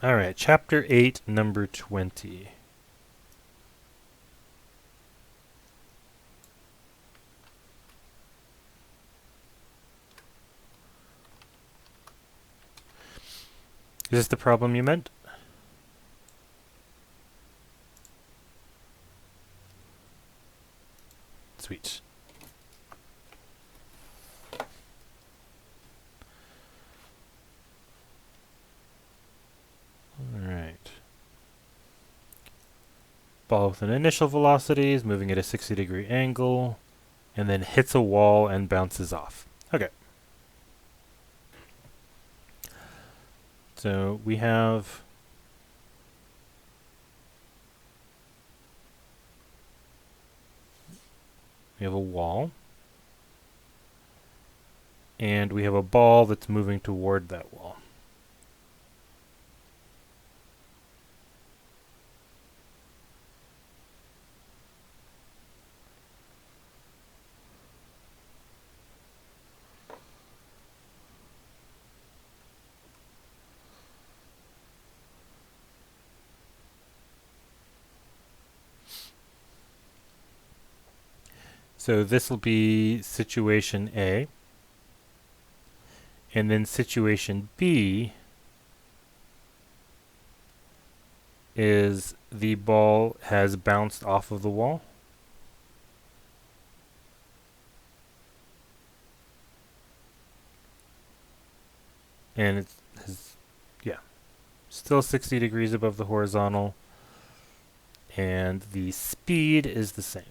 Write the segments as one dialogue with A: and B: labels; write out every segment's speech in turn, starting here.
A: All right, Chapter 8, Number 20. Is this the problem you meant? Sweet. All right. Ball with an initial velocity is moving at a 60-degree angle, and then hits a wall and bounces off. Okay. So we have a wall, and we have a ball that's moving toward that wall. So this will be situation A. And then situation B is the ball has bounced off of the wall. And it has, yeah, still 60 degrees above the horizontal. And the speed is the same.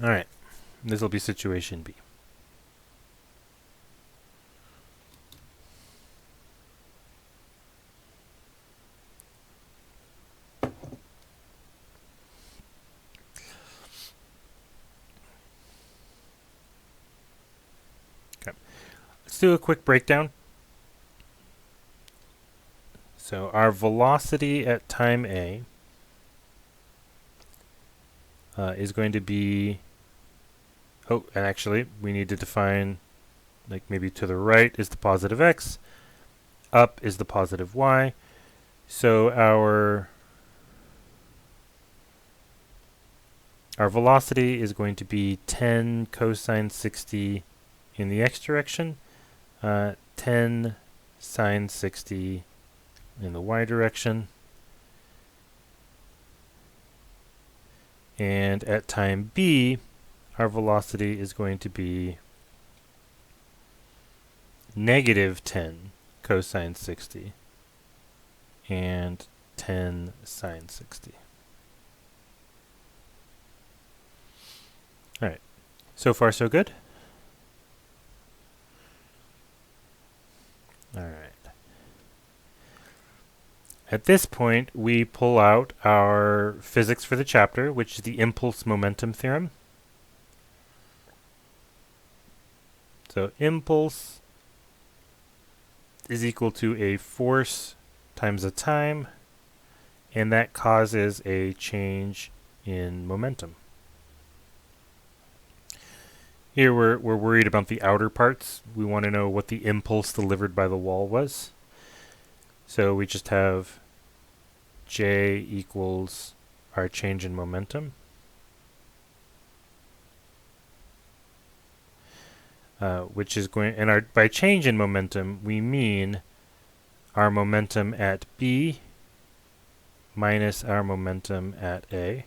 A: All right, this will be situation B. Okay, let's do a quick breakdown. So our velocity at time A is going to be, oh, and actually we need to define, like maybe to the right is the positive x, up is the positive y. So our velocity is going to be 10 cosine 60 in the x direction, 10 sine 60 in the y direction. And at time B, our velocity is going to be negative 10 cosine 60 and 10 sine 60. All right. So far, so good? All right. At this point, we pull out our physics for the chapter, which is the impulse momentum theorem. So impulse is equal to a force times a time, and that causes a change in momentum. Here we're worried about the outer parts. We want to know what the impulse delivered by the wall was. So we just have J equals our change in momentum. Which is going, and by change in momentum, we mean our momentum at B minus our momentum at A.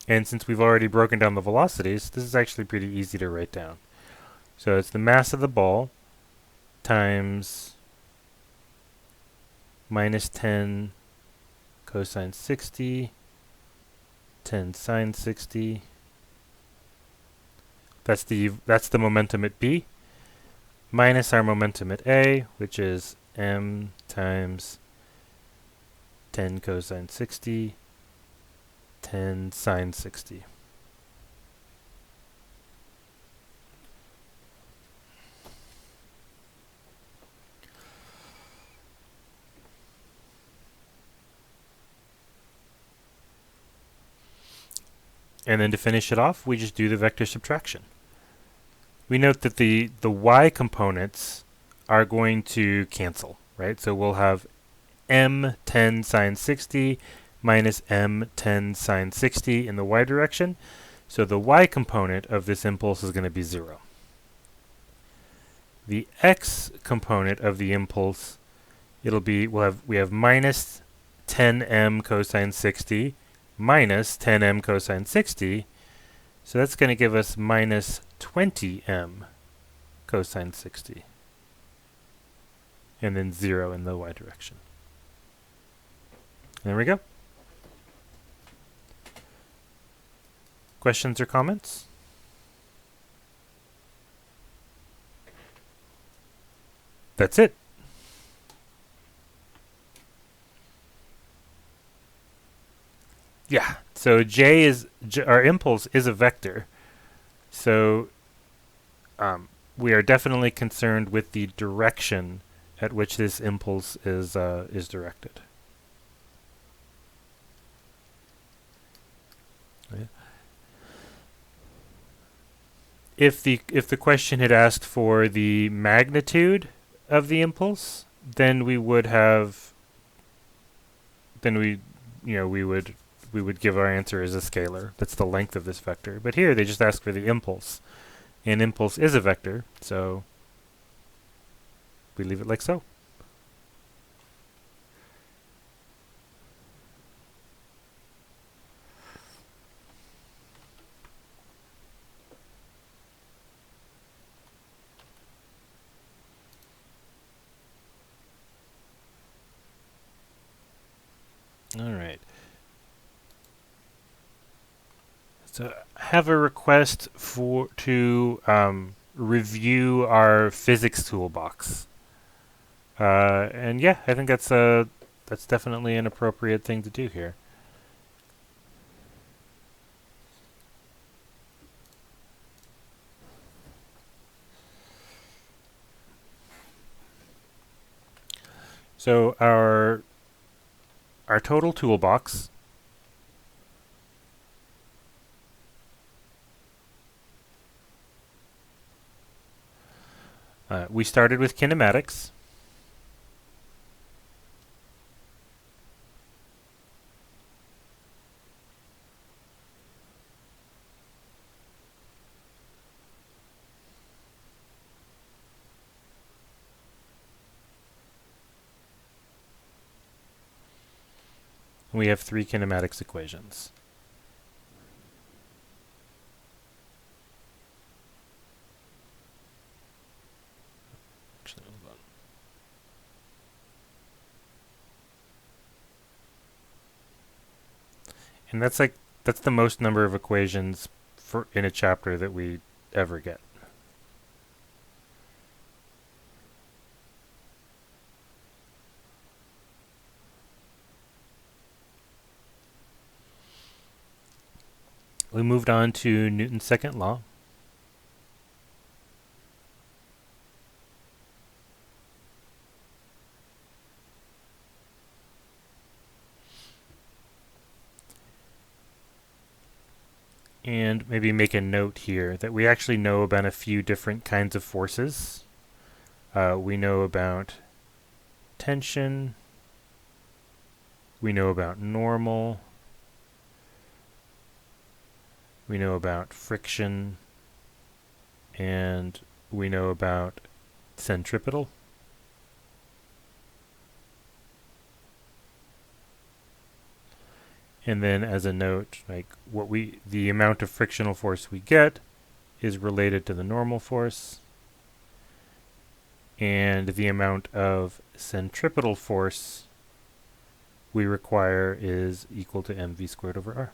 A: And since we've already broken down the velocities, this is actually pretty easy to write down. So it's the mass of the ball times minus 10 cosine 60, 10 sine 60. That's the momentum at B, minus our momentum at A, which is m times 10 cosine 60, 10 sine 60. And then to finish it off, we just do the vector subtraction. We note that the y components are going to cancel, right? So we'll have m10 sine 60 minus m10 sine 60 in the y direction. So the y component of this impulse is going to be 0. The x component of the impulse, we have minus 10m cosine 60 minus 10m cosine 60. So that's going to give us minus 20m cosine 60. And then 0 in the y direction. There we go. Questions or comments? That's it. Yeah. So our impulse is a vector. So we are definitely concerned with the direction at which this impulse is directed. Yeah. If the question had asked for the magnitude of the impulse, then we would give our answer as a scalar. That's the length of this vector. But here they just ask for the impulse. And impulse is a vector, so we leave it like so. All right. So I have a request to review our physics toolbox. And yeah, I think that's definitely an appropriate thing to do here. So our total toolbox we started with kinematics. We have 3 kinematics equations. And that's the most number of equations in a chapter that we ever get. We moved on to Newton's second law. And maybe make a note here that we actually know about a few different kinds of forces. We know about tension. We know about normal. We know about friction. And we know about centripetal. And then as a note, the amount of frictional force we get is related to the normal force. And the amount of centripetal force we require is equal to mv squared over r.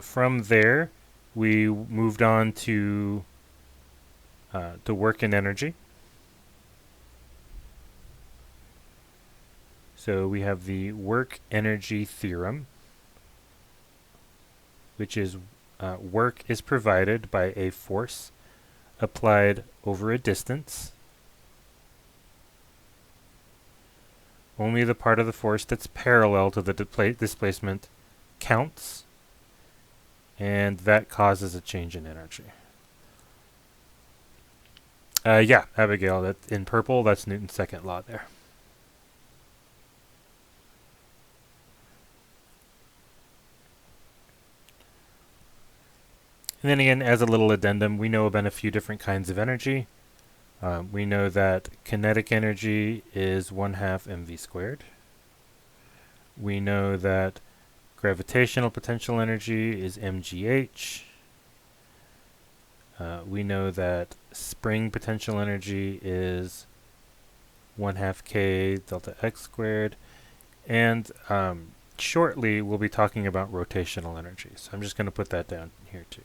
A: From there, we moved on to work and energy. So we have the work energy theorem, which is work is provided by a force applied over a distance. Only the part of the force that's parallel to the displacement counts, and that causes a change in energy. Yeah, Abigail, that in purple, that's Newton's second law there. And then again, as a little addendum, we know about a few different kinds of energy. We know that kinetic energy is 1/2 mv squared. We know that gravitational potential energy is mgh. We know that spring potential energy is 1/2 k delta x squared. And shortly, we'll be talking about rotational energy. So I'm just going to put that down here too.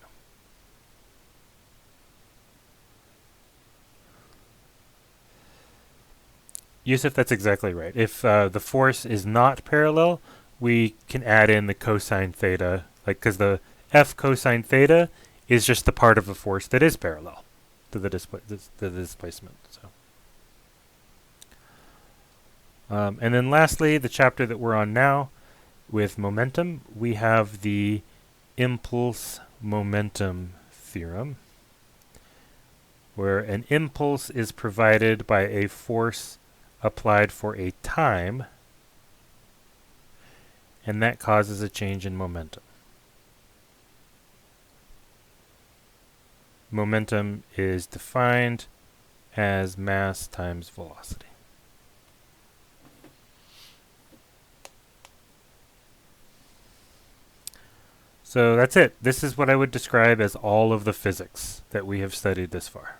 A: Yusuf, that's exactly right. If the force is not parallel, we can add in the cosine theta, like because the F cosine theta is just the part of the force that is parallel to the displacement. So, and then lastly, the chapter that we're on now with momentum, we have the impulse momentum theorem, where an impulse is provided by a force applied for a time, and that causes a change in momentum. Momentum is defined as mass times velocity. So that's it. This is what I would describe as all of the physics that we have studied this far.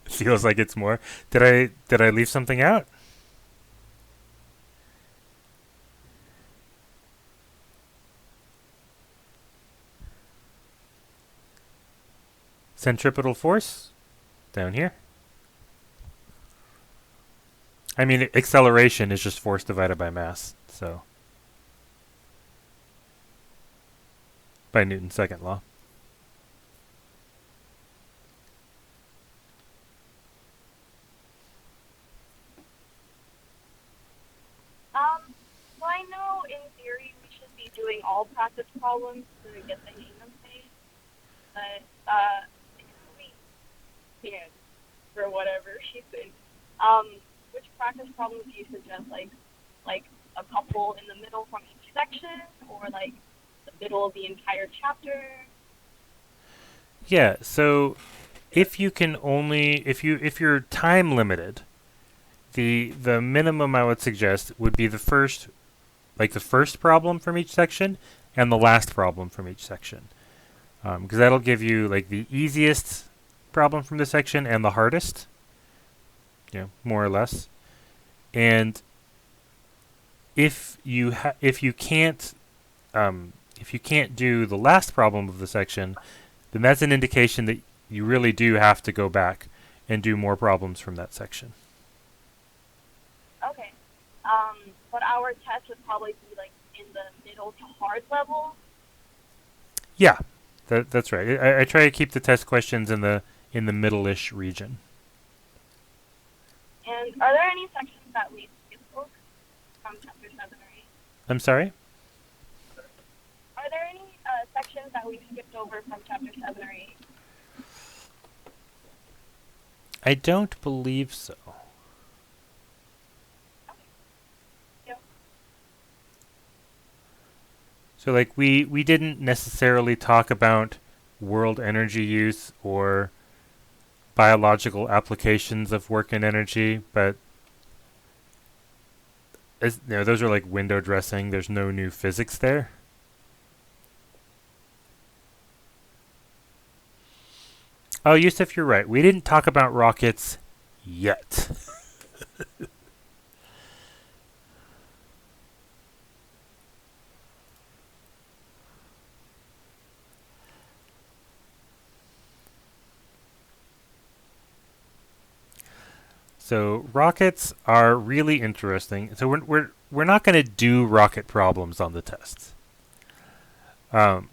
A: Feels like it's more. Did I leave something out? Centripetal force down here. I mean, acceleration is just force divided by mass, so by Newton's second law.
B: So I know in theory we should be doing all practice problems to get the hang of things, but we can't for whatever reason. Which practice problems do you suggest? Like a couple in the middle from each section, or like the middle of the entire chapter?
A: Yeah, so if you can only if you're time limited, the minimum I would suggest would be the first problem from each section and the last problem from each section, because that'll give you like the easiest problem from the section and the hardest, more or less. And if you can't do the last problem of the section, then that's an indication that you really do have to go back and do more problems from that section.
B: Okay. But our test would probably be like in the middle to hard level.
A: Yeah, that's right. I try to keep the test questions in the middle-ish region.
B: And are there any sections that we skipped over from chapter 7 or 8?
A: I'm sorry?
B: Are there any sections that we skipped over from chapter 7 or 8?
A: I don't believe so.
B: Okay. Yep.
A: So like we didn't necessarily talk about world energy use or biological applications of work and energy, but those are like window dressing. There's no new physics there. Oh, Yusuf, you're right. We didn't talk about rockets yet. So rockets are really interesting. So we're not going to do rocket problems on the test. But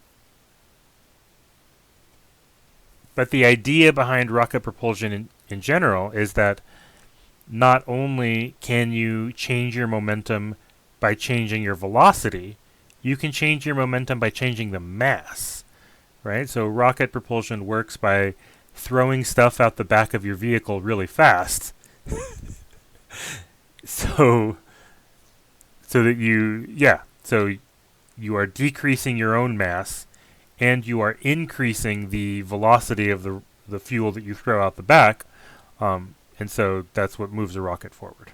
A: the idea behind rocket propulsion in general is that not only can you change your momentum by changing your velocity, you can change your momentum by changing the mass, right? So rocket propulsion works by throwing stuff out the back of your vehicle really fast. so that so you are decreasing your own mass and you are increasing the velocity of the fuel that you throw out the back, and so that's what moves a rocket forward.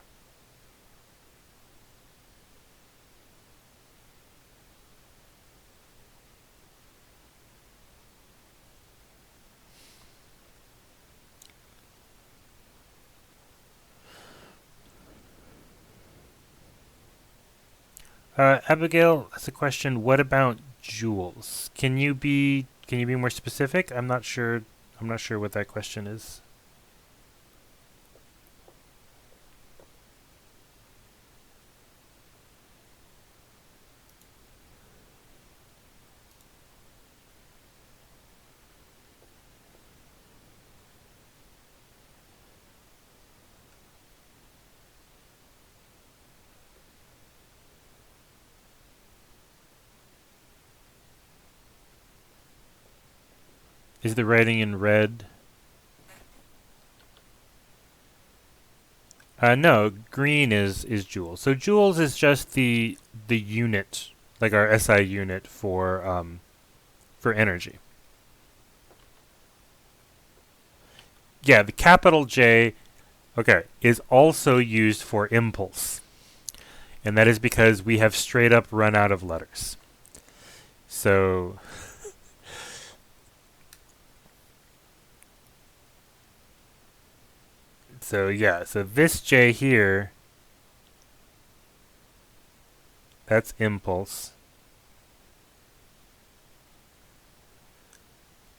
A: Abigail has a question. What about joules? Can you be more specific? I'm not sure. I'm not sure what that question is. Is the writing in red? No, green is joules. So joules is just the unit, like our SI unit for energy. Yeah, the capital J, okay, is also used for impulse, and that is because we have straight up run out of letters. So so this J here, that's impulse.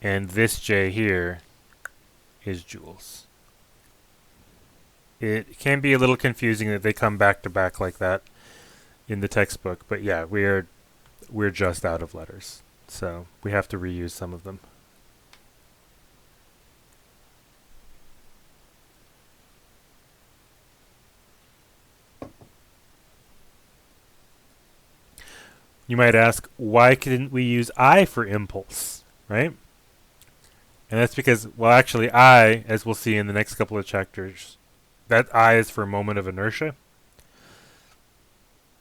A: And this J here is joules. It can be a little confusing that they come back to back like that in the textbook, but yeah, we're just out of letters. So we have to reuse some of them. You might ask, why couldn't we use I for impulse, right? And that's because, well, actually, I, as we'll see in the next couple of chapters, that I is for moment of inertia,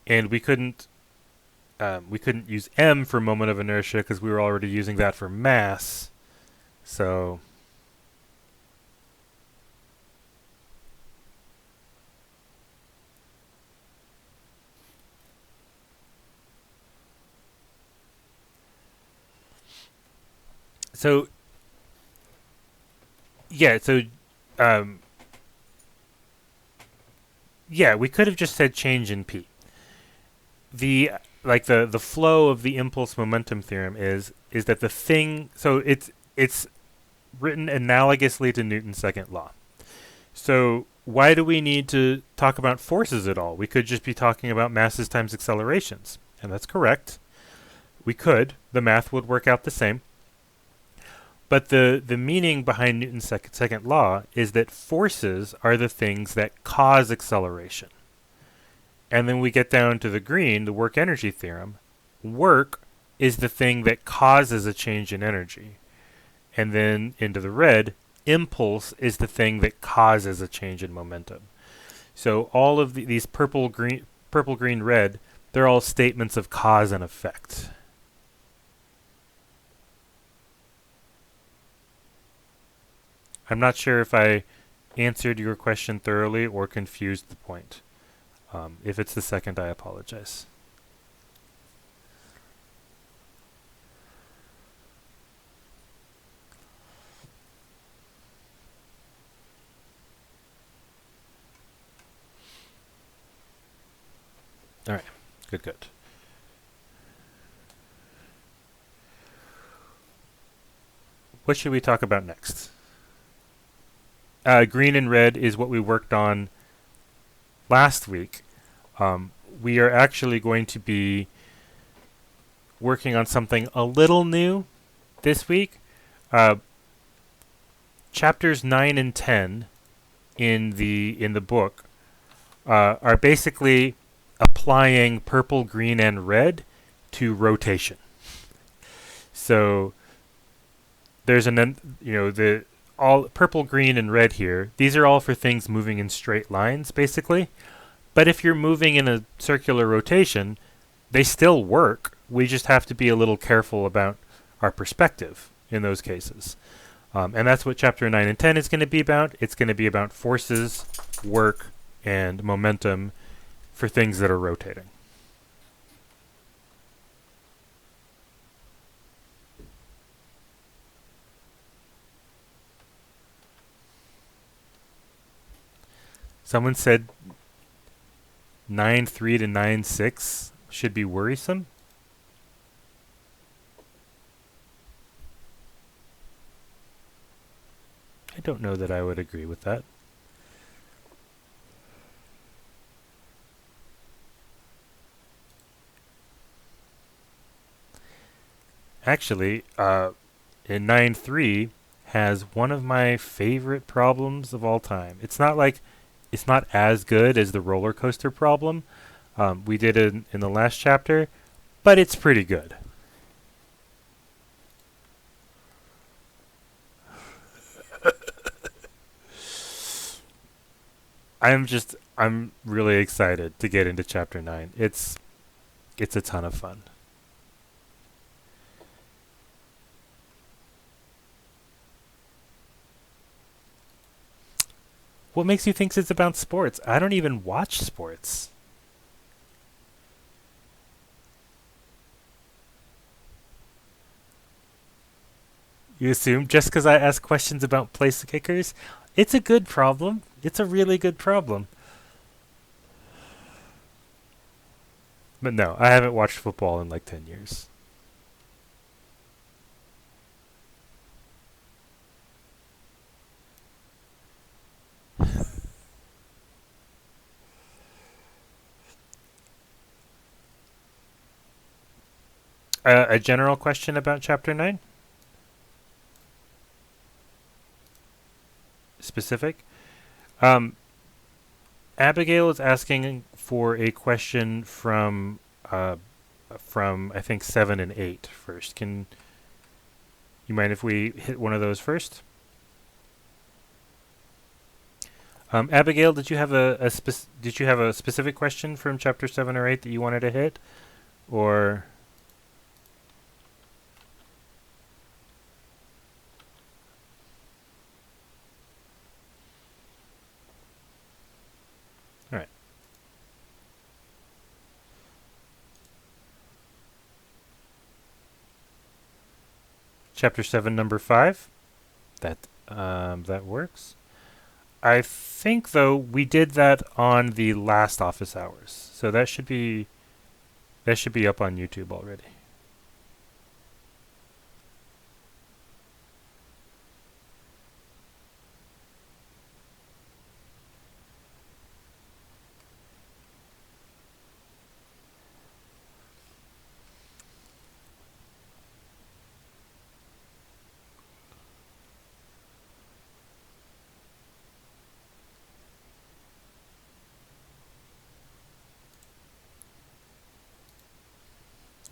A: and we couldn't use M for moment of inertia because we were already using that for mass. So yeah, so yeah, we could have just said change in P. The flow of the impulse momentum theorem is that the thing, so it's written analogously to Newton's second law. So why do we need to talk about forces at all? We could just be talking about masses times accelerations, and that's correct. We could. The math would work out the same. But the meaning behind Newton's second law is that forces are the things that cause acceleration. And then we get down to the green, the work energy theorem. Work is the thing that causes a change in energy. And then into the red, impulse is the thing that causes a change in momentum. So all of these purple, green, red, they're all statements of cause and effect. I'm not sure if I answered your question thoroughly or confused the point. If it's the second, I apologize. All right, good. What should we talk about next? green and red is what we worked on last week. We are actually going to be working on something a little new this week. Chapters 9 and 10 in the book are basically applying purple, green, and red to rotation. So there's the all purple, green, and red here. These are all for things moving in straight lines, basically. But if you're moving in a circular rotation, they still work. We just have to be a little careful about our perspective in those cases. And that's what chapter 9 and 10 is going to be about. It's going to be about forces, work, and momentum for things that are rotating. Someone said 9.3 to 9.6 should be worrisome. I don't know that I would agree with that. Actually, in 9.3 has one of my favorite problems of all time. It's not as good as the roller coaster problem we did in the last chapter, but it's pretty good. I'm really excited to get into chapter 9. It's a ton of fun. What makes you think it's about sports? I don't even watch sports. You assume just because I ask questions about place kickers? It's a good problem. It's a really good problem. But no, I haven't watched football in like 10 years. A general question about chapter 9? Specific? Abigail is asking for a question from I think 7 and 8 first. Can you mind if we hit one of those first? Abigail, did you have a specific question from chapter 7 or 8 that you wanted to hit, or? All right. Chapter 7, number 5. That works. I think though we did that on the last office hours, so that should be up on YouTube already.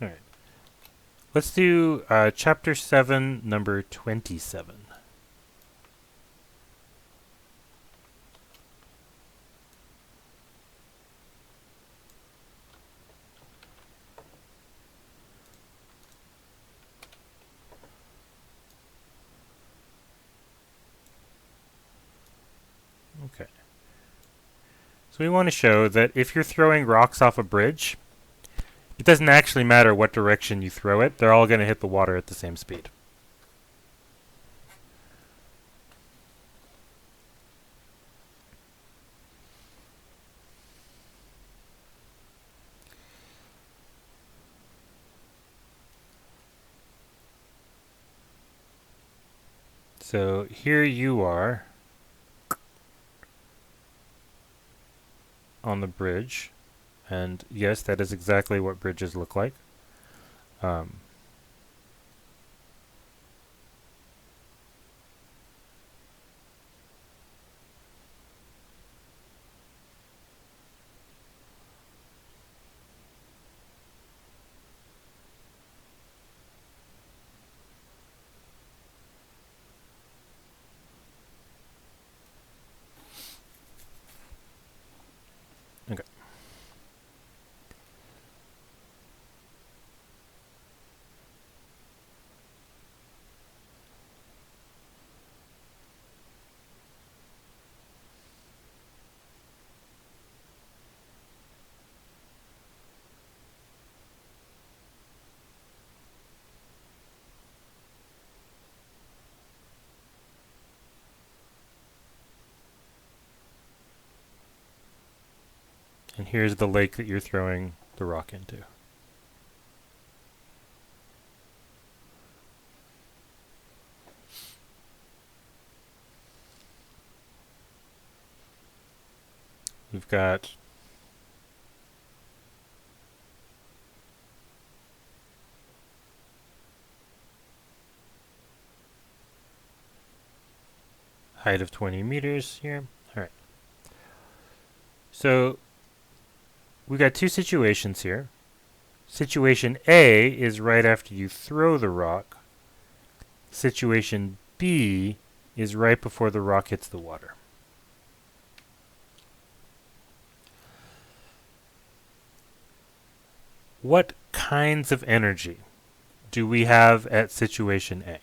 A: All right. Let's do chapter 7, number 27. Okay. So we want to show that if you're throwing rocks off a bridge, it doesn't actually matter what direction you throw it. They're all going to hit the water at the same speed. So here you are on the bridge. And yes, that is exactly what bridges look like. Um, okay. And here's the lake that you're throwing the rock into. We've got height of 20 meters here. All right. So we got two situations here. Situation A is right after you throw the rock. Situation B is right before the rock hits the water. What kinds of energy do we have at situation A?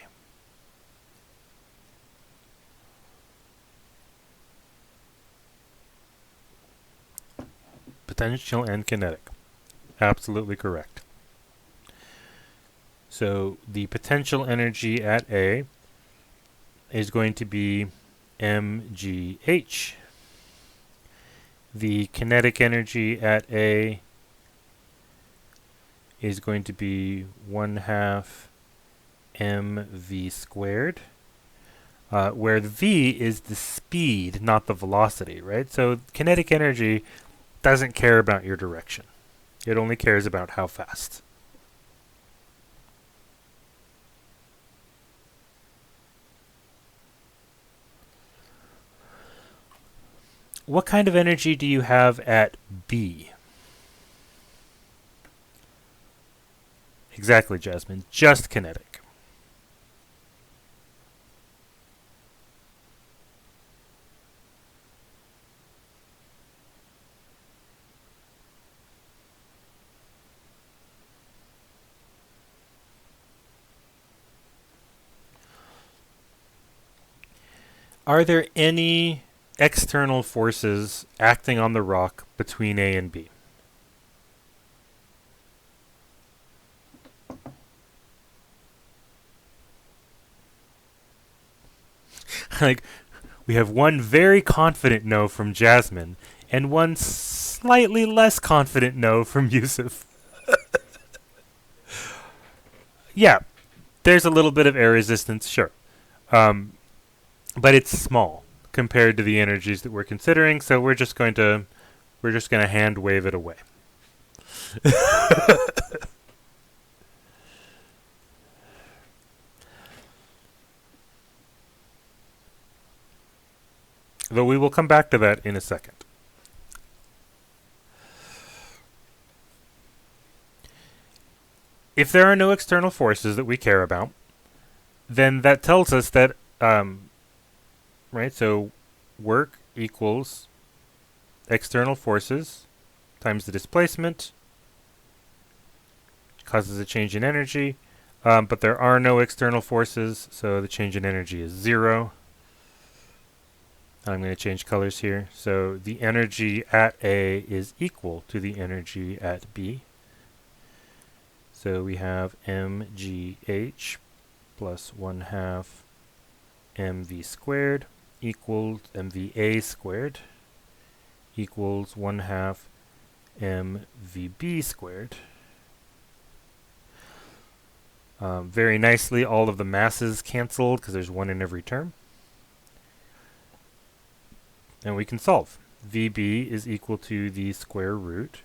A: Potential and kinetic. Absolutely correct. So the potential energy at A is going to be mgh. The kinetic energy at A is going to be 1/2 mv squared, where the v is the speed, not the velocity, right? So kinetic energy doesn't care about your direction. It only cares about how fast. What kind of energy do you have at B? Exactly, Jasmine. Just kinetic. Are there any external forces acting on the rock between A and B? Like, we have one very confident no from Jasmine and one slightly less confident no from Yusuf. Yeah, there's a little bit of air resistance, sure. But it's small compared to the energies that we're considering, so we're just going to hand wave it away. Though we will come back to that in a second. If there are no external forces that we care about, then that tells us that, right, so work equals external forces times the displacement, causes a change in energy, but there are no external forces, so the change in energy is 0. I'm going to change colors here. So the energy at A is equal to the energy at B. So we have mgh plus 1/2 mv squared equals mva squared equals 1/2 mvb squared. Very nicely, all of the masses canceled because there's one in every term. And we can solve. VB is equal to the square root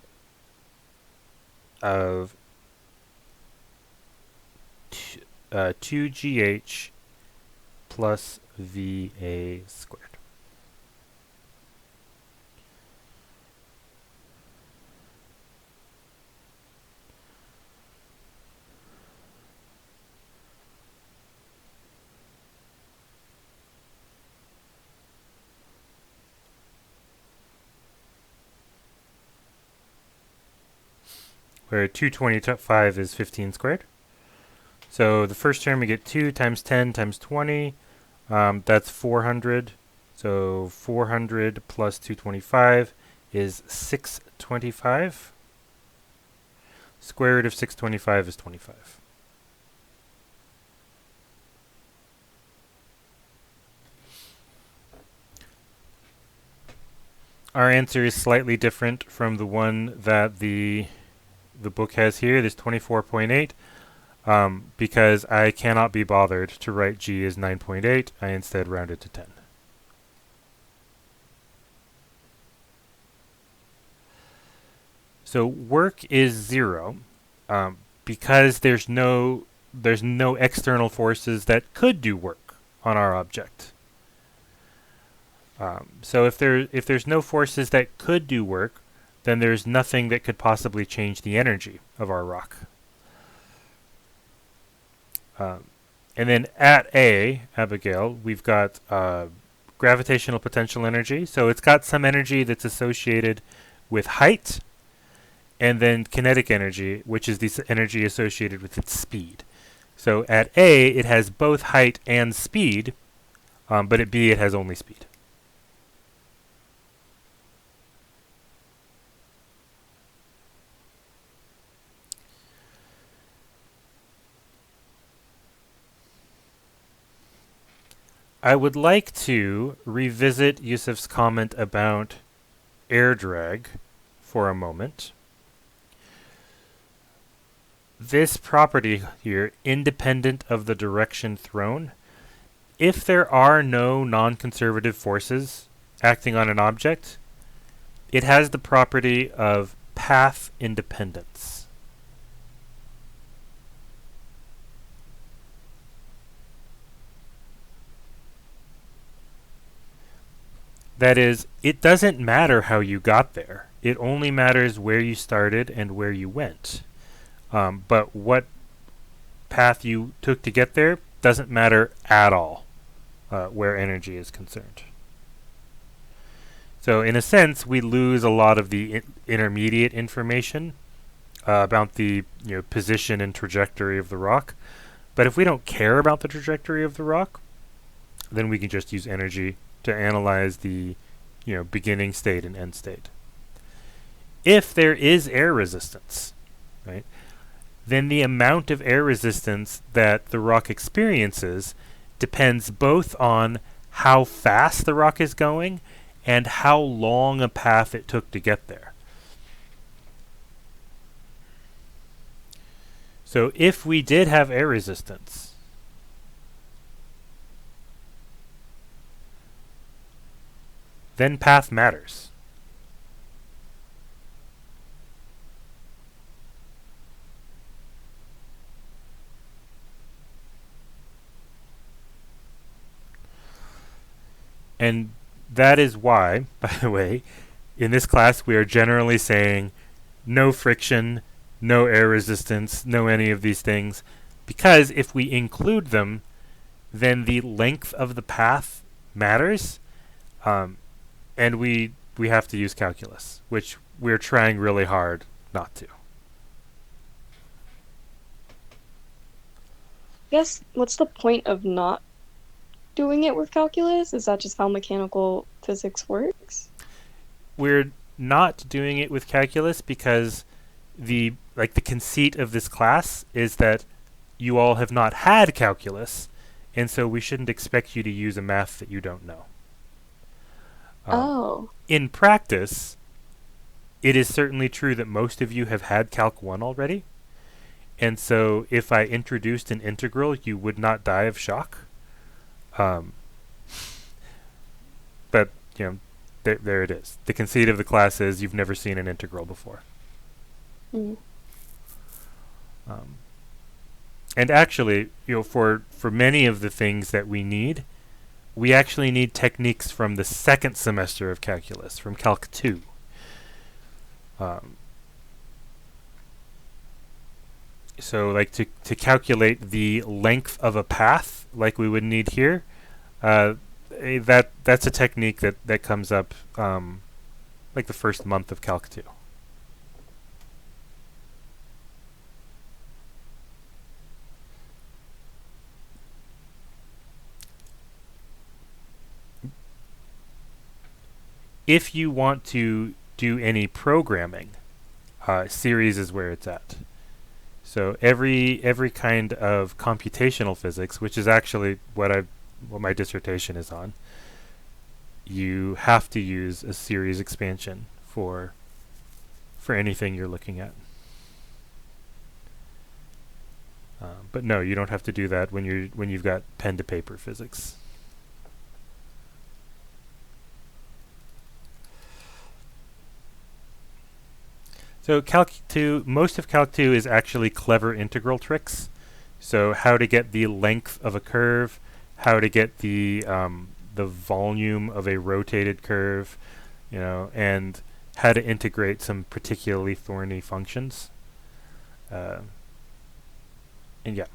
A: of 2GH plus VA squared. Where 225 is 15 squared. So the first term we get 2 times 10 times 20. That's 400. So 400 plus 225 is 625. Square root of 625 is 25. Our answer is slightly different from the one that the book has here. There's 24.8. Because I cannot be bothered to write G as 9.8, I instead rounded to 10. So work is 0 because there's no external forces that could do work on our object. So if there's no forces that could do work, then there's nothing that could possibly change the energy of our rock. And then at A, Abigail, we've got gravitational potential energy. So it's got some energy that's associated with height, and then kinetic energy, which is the energy associated with its speed. So at A, it has both height and speed, but at B, it has only speed. I would like to revisit Yusuf's comment about air drag for a moment. This property here, independent of the direction thrown, if there are no non-conservative forces acting on an object, it has the property of path independence. That is, it doesn't matter how you got there. It only matters where you started and where you went. But what path you took to get there doesn't matter at all where energy is concerned. So in a sense, we lose a lot of the intermediate information about the position and trajectory of the rock. But if we don't care about the trajectory of the rock, then we can just use energy to analyze the beginning state and end state. If there is air resistance, right, then the amount of air resistance that the rock experiences depends both on how fast the rock is going and how long a path it took to get there. So if we did have air resistance, then path matters. And that is why, by the way, in this class we are generally saying no friction, no air resistance, no any of these things, because if we include them, then the length of the path matters. And we have to use calculus, which we're trying really hard not to.
C: I guess, what's the point of not doing it with calculus? Is that just how mechanical physics works?
A: We're not doing it with calculus because the conceit of this class is that you all have not had calculus, and so we shouldn't expect you to use a math that you don't know. In practice, it is certainly true that most of you have had Calc 1 already, and so if I introduced an integral, you would not die of shock. But there it is. The conceit of the class is you've never seen an integral before.
C: Mm.
A: And actually, for many of the things that we need, we actually need techniques from the second semester of calculus, from Calc 2. So like to calculate the length of a path, like we would need here, that's a technique that comes up like the first month of Calc 2. If you want to do any programming, series is where it's at. So every kind of computational physics, which is actually what my dissertation is on, you have to use a series expansion for anything you're looking at. But no, you don't have to do that when you've got pen to paper physics. So Calc 2, most of Calc 2 is actually clever integral tricks. So how to get the length of a curve, how to get the volume of a rotated curve, and how to integrate some particularly thorny functions. And yeah,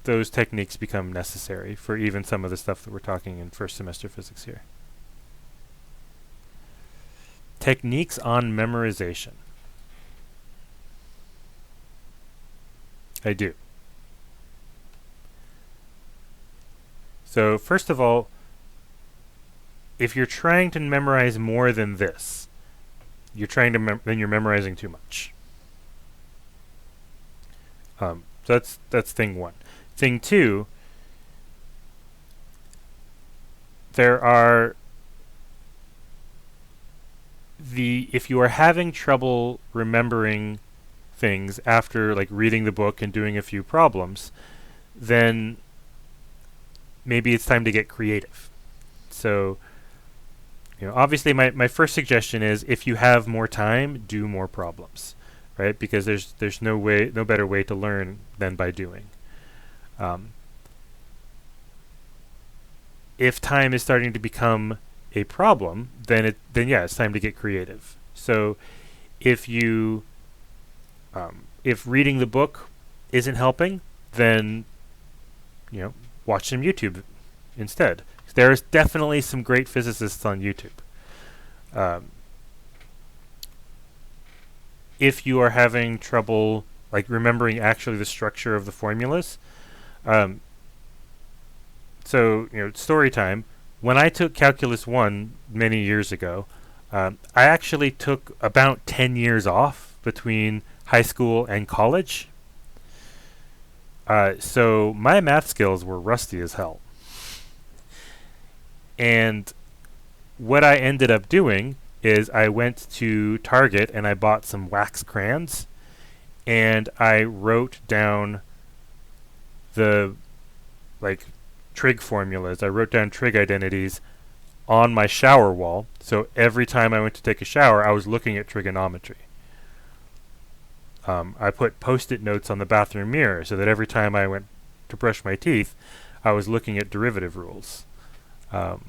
A: those techniques become necessary for even some of the stuff that we're talking in first semester physics here. Techniques on memorization. I do. So first of all, if you're trying to memorize more than this, then you're memorizing too much. So that's thing one. Thing two, there are if you are having trouble remembering things after like reading the book and doing a few problems, then maybe it's time to get creative. So, obviously my first suggestion is if you have more time, do more problems, right? Because there's no better way to learn than by doing. If time is starting to become a problem, then it's time to get creative. So if reading the book isn't helping, then watch some YouTube instead. There's definitely some great physicists on YouTube. If you are having trouble like remembering actually the structure of the formulas, so story time. When I took Calculus 1 many years ago, I actually took about 10 years off between high school and college. So my math skills were rusty as hell. And what I ended up doing is I went to Target and I bought some wax crayons and I wrote down the trig formulas. I wrote down trig identities on my shower wall. So every time I went to take a shower, I was looking at trigonometry. I put post-it notes on the bathroom mirror so that every time I went to brush my teeth, I was looking at derivative rules. You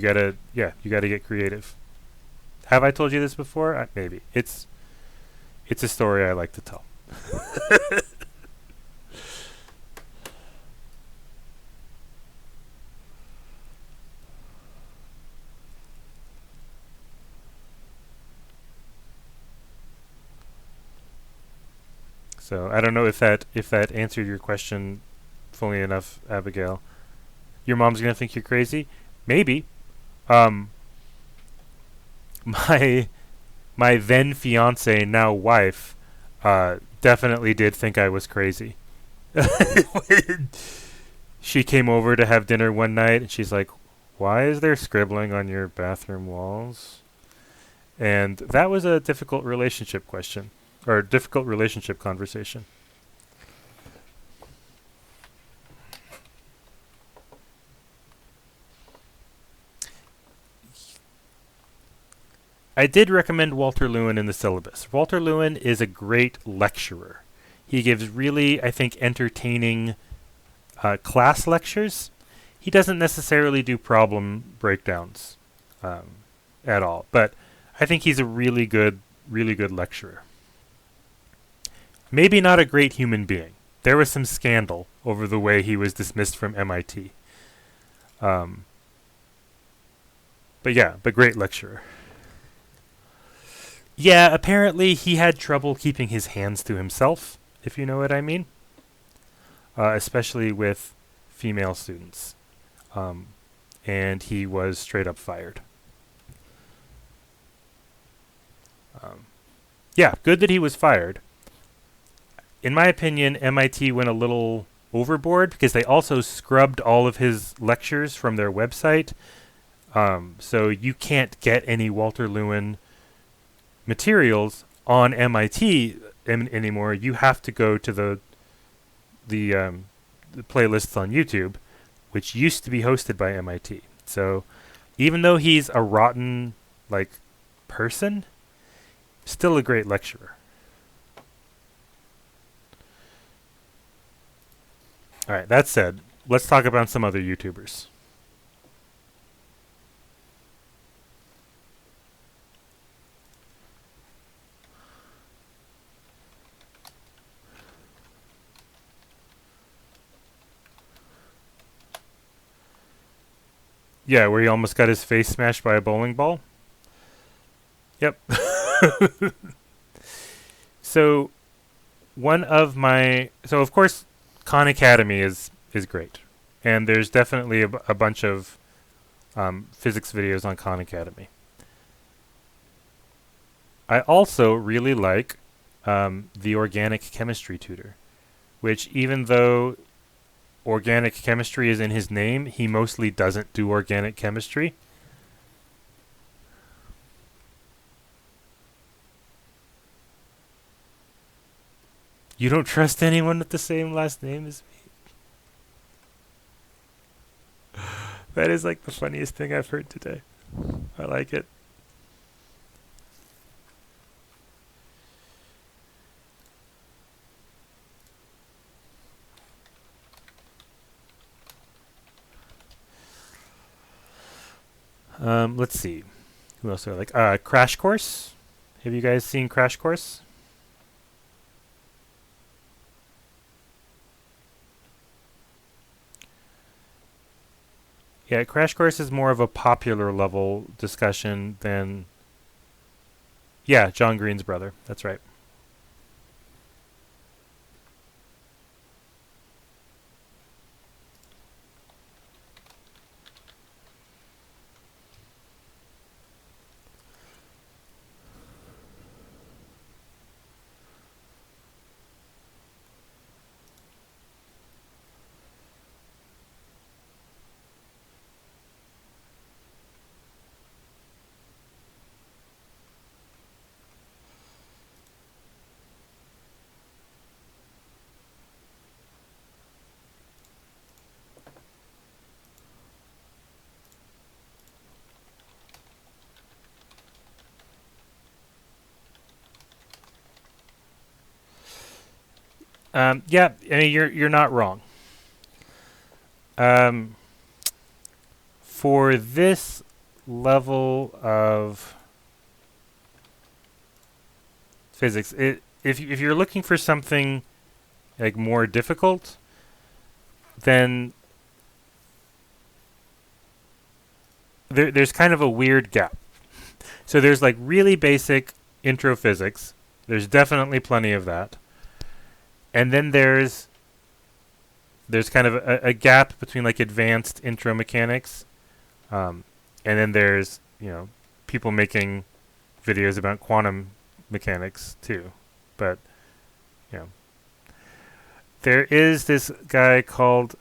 A: gotta get creative. Have I told you this before? Maybe. It's a story I like to tell. So I don't know if that answered your question fully enough, Abigail. Your mom's gonna think you're crazy? Maybe. My then fiance, now wife, definitely did think I was crazy. She came over to have dinner one night and she's like, "Why is there scribbling on your bathroom walls?" And that was a difficult relationship question. Or difficult relationship conversation. I did recommend Walter Lewin in the syllabus. Walter Lewin is a great lecturer. He gives really, I think, entertaining class lectures. He doesn't necessarily do problem breakdowns at all, but I think he's a really good lecturer. Maybe not a great human being. There was some scandal over the way he was dismissed from MIT. But great lecturer. Yeah, apparently he had trouble keeping his hands to himself, if you know what I mean. Especially with female students. And he was straight up fired. Good that he was fired. In my opinion, MIT went a little overboard because they also scrubbed all of his lectures from their website. So you can't get any Walter Lewin materials on MIT anymore. You have to go to the playlists on YouTube, which used to be hosted by MIT. So even though he's a rotten person, still a great lecturer. All right, that said, let's talk about some other YouTubers. Yeah, where he almost got his face smashed by a bowling ball. Yep. So of course Khan Academy is great, and there's definitely a bunch of physics videos on Khan Academy. I also really like the organic chemistry tutor, which even though organic chemistry is in his name, he mostly doesn't do organic chemistry. You don't trust anyone with the same last name as me? That is the funniest thing I've heard today. I like it. Let's see. Who else do I like? Crash Course. Have you guys seen Crash Course? Yeah, Crash Course is more of a popular level discussion than... Yeah, John Green's brother. That's right. Yeah, I mean, you're not wrong. For this level of physics, if you're looking for something more difficult, then there's kind of a weird gap. So there's really basic intro physics. There's definitely plenty of that. And then there's kind of a gap between advanced intro mechanics, and then there's people making videos about quantum mechanics too. But there is this guy called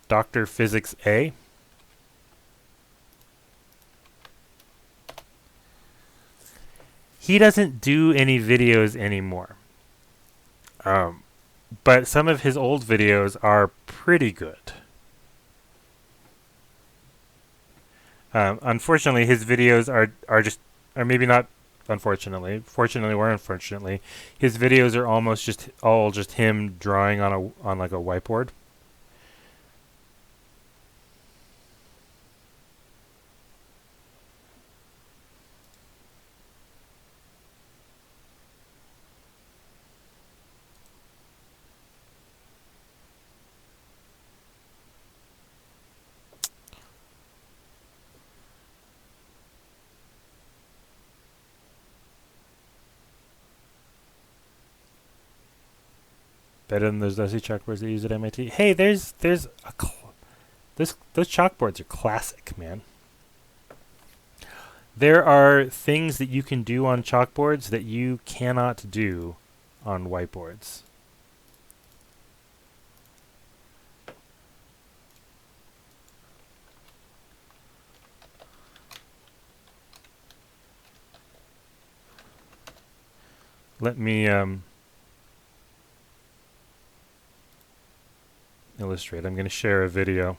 A: Dr. Physics A. He doesn't do any videos anymore. But some of his old videos are pretty good. Unfortunately, his videos are just, or maybe not. Unfortunately, fortunately or unfortunately, his videos are almost just all just him drawing on like a whiteboard. Better than those dusty chalkboards they use at MIT. Hey, there's those chalkboards are classic, man. There are things that you can do on chalkboards that you cannot do on whiteboards. Let me illustrate. I'm going to share a video.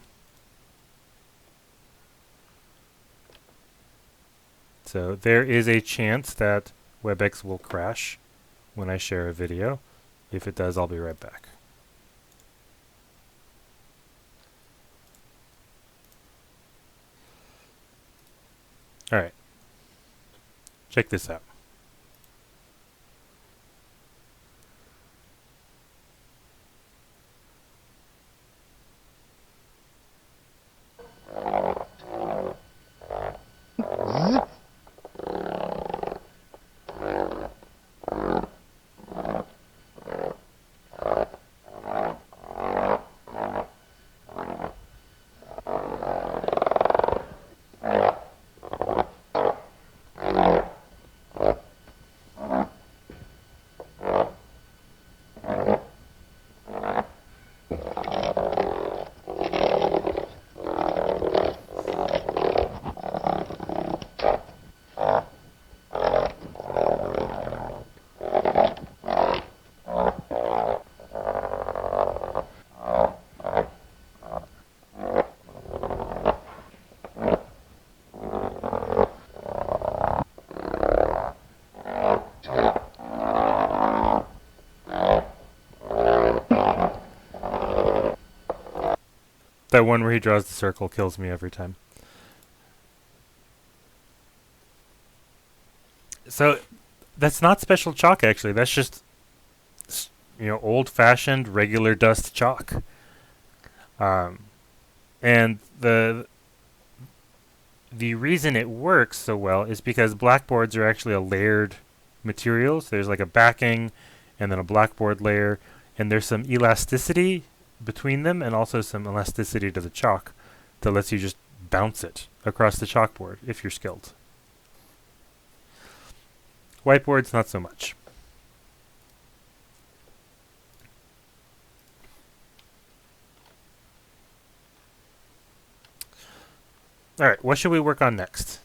A: So there is a chance that WebEx will crash when I share a video. If it does, I'll be right back. All right. Check this out. That one where he draws the circle kills me every time. So that's not special chalk, actually. That's just, old-fashioned regular dust chalk. And the reason it works so well is because blackboards are actually a layered material. So there's like a backing and then a blackboard layer, and there's some elasticity between them and also some elasticity to the chalk that lets you just bounce it across the chalkboard if you're skilled. Whiteboards, not so much. All right, what should we work on next?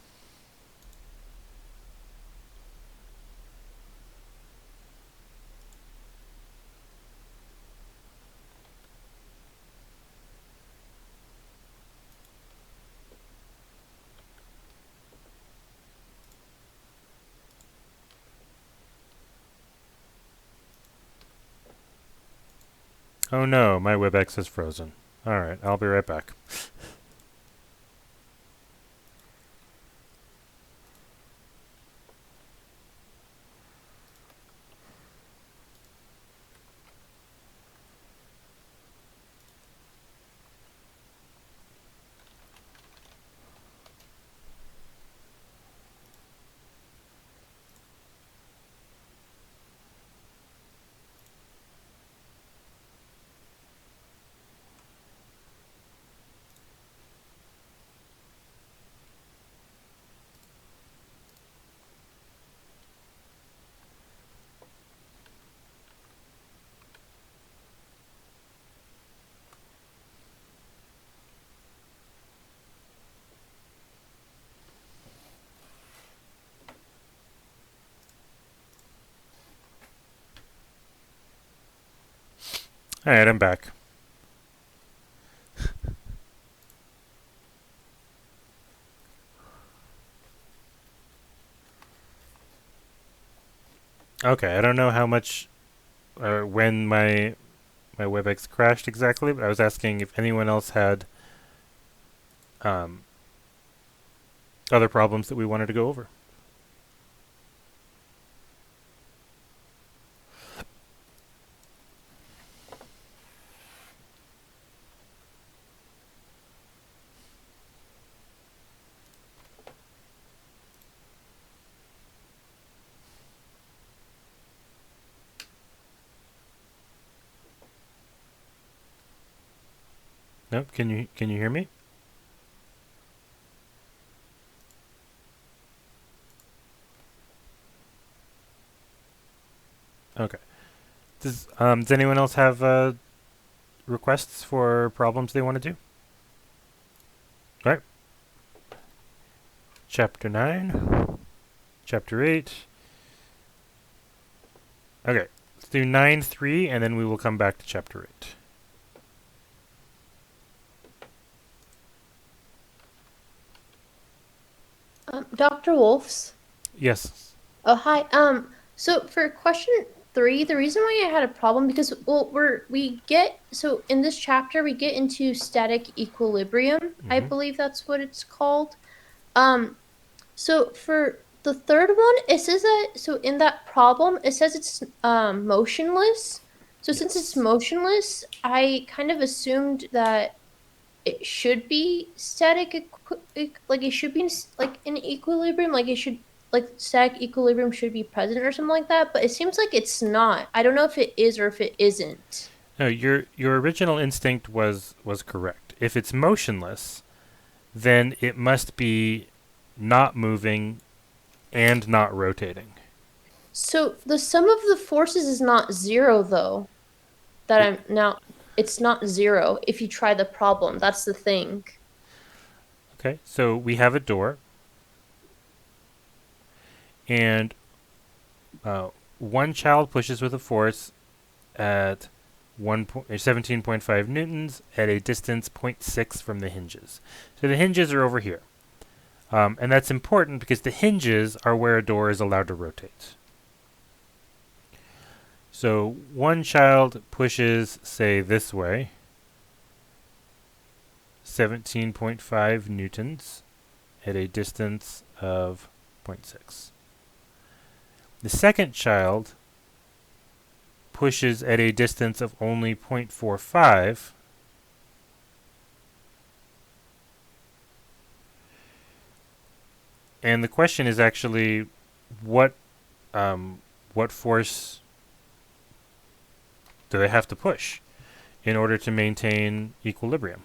A: Oh no, my WebEx is frozen. All right, I'll be right back. All right, I'm back. Okay, I don't know how much or when my WebEx crashed exactly, but I was asking if anyone else had um, other problems that we wanted to go over. Nope. Can you hear me? Okay. Does anyone else have requests for problems they want to do? All right. Chapter 9. Chapter 8. Okay. Let's do 9.3, and then we will come back to Chapter 8.
D: Dr. Wolfs.
A: Yes.
D: Oh, hi. So for question 3, the reason why I had a problem because so in this chapter we get into static equilibrium. I believe that's what it's called. So for the third one, it says that so in that problem it says it's motionless. So since it's
A: Yes.
D: motionless, I kind of assumed that it should be static, like it should be like in equilibrium, like it should like static equilibrium should be present or something like that. But it seems like it's not. I don't know if it is or if it isn't.
A: No, your original instinct was correct. If it's motionless, then it must be not moving and not rotating.
D: So the sum of the forces is not 0 though. It's not 0 if you try the problem. That's the thing.
A: Okay, so we have a door, and one child pushes with a force at 17.5 newtons at a distance 0.6 from the hinges. So the hinges are over here. And that's important because the hinges are where a door is allowed to rotate. So one child pushes, say, this way, 17.5 newtons at a distance of 0.6. The second child pushes at a distance of only 0.45, and the question is actually what force do they have to push in order to maintain equilibrium?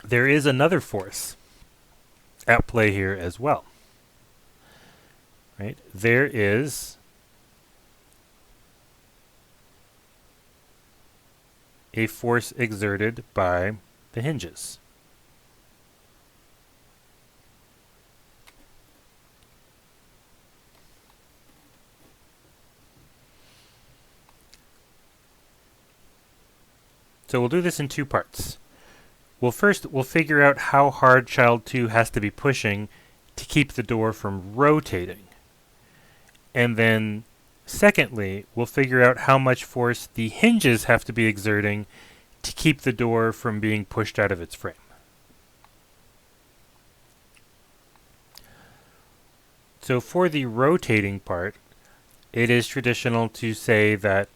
A: There is another force at play here as well. Right? There is a force exerted by the hinges. So we'll do this in two parts. We'll figure out how hard child 2 has to be pushing to keep the door from rotating. And then secondly, we'll figure out how much force the hinges have to be exerting to keep the door from being pushed out of its frame. So for the rotating part, it is traditional to say that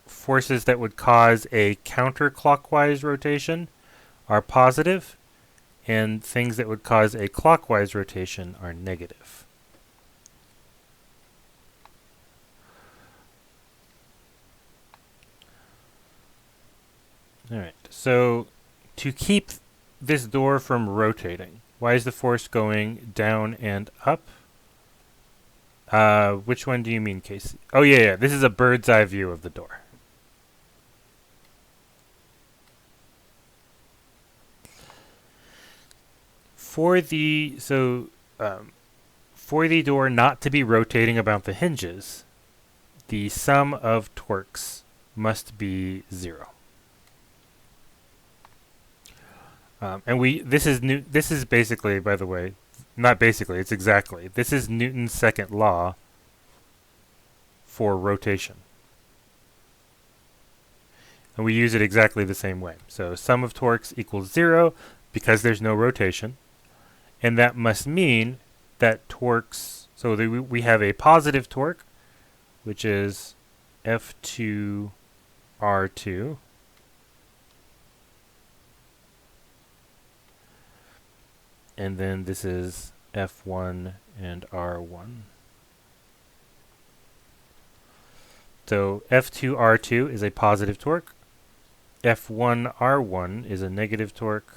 A: forces that would cause a counterclockwise rotation are positive, and things that would cause a clockwise rotation are negative. Alright, so to keep this door from rotating, why is the force going down and up? Which one do you mean, Casey? Oh, yeah, this is a bird's eye view of the door. For the door not to be rotating about the hinges, the sum of torques must be 0. This is basically, by the way, not basically, it's exactly. This is Newton's second law for rotation. And we use it exactly the same way. So sum of torques equals 0 because there's no rotation. And that must mean that torques, so we have a positive torque, which is F2 R2. And then this is F1 and R1. So F2 R2 is a positive torque. F1 R1 is a negative torque.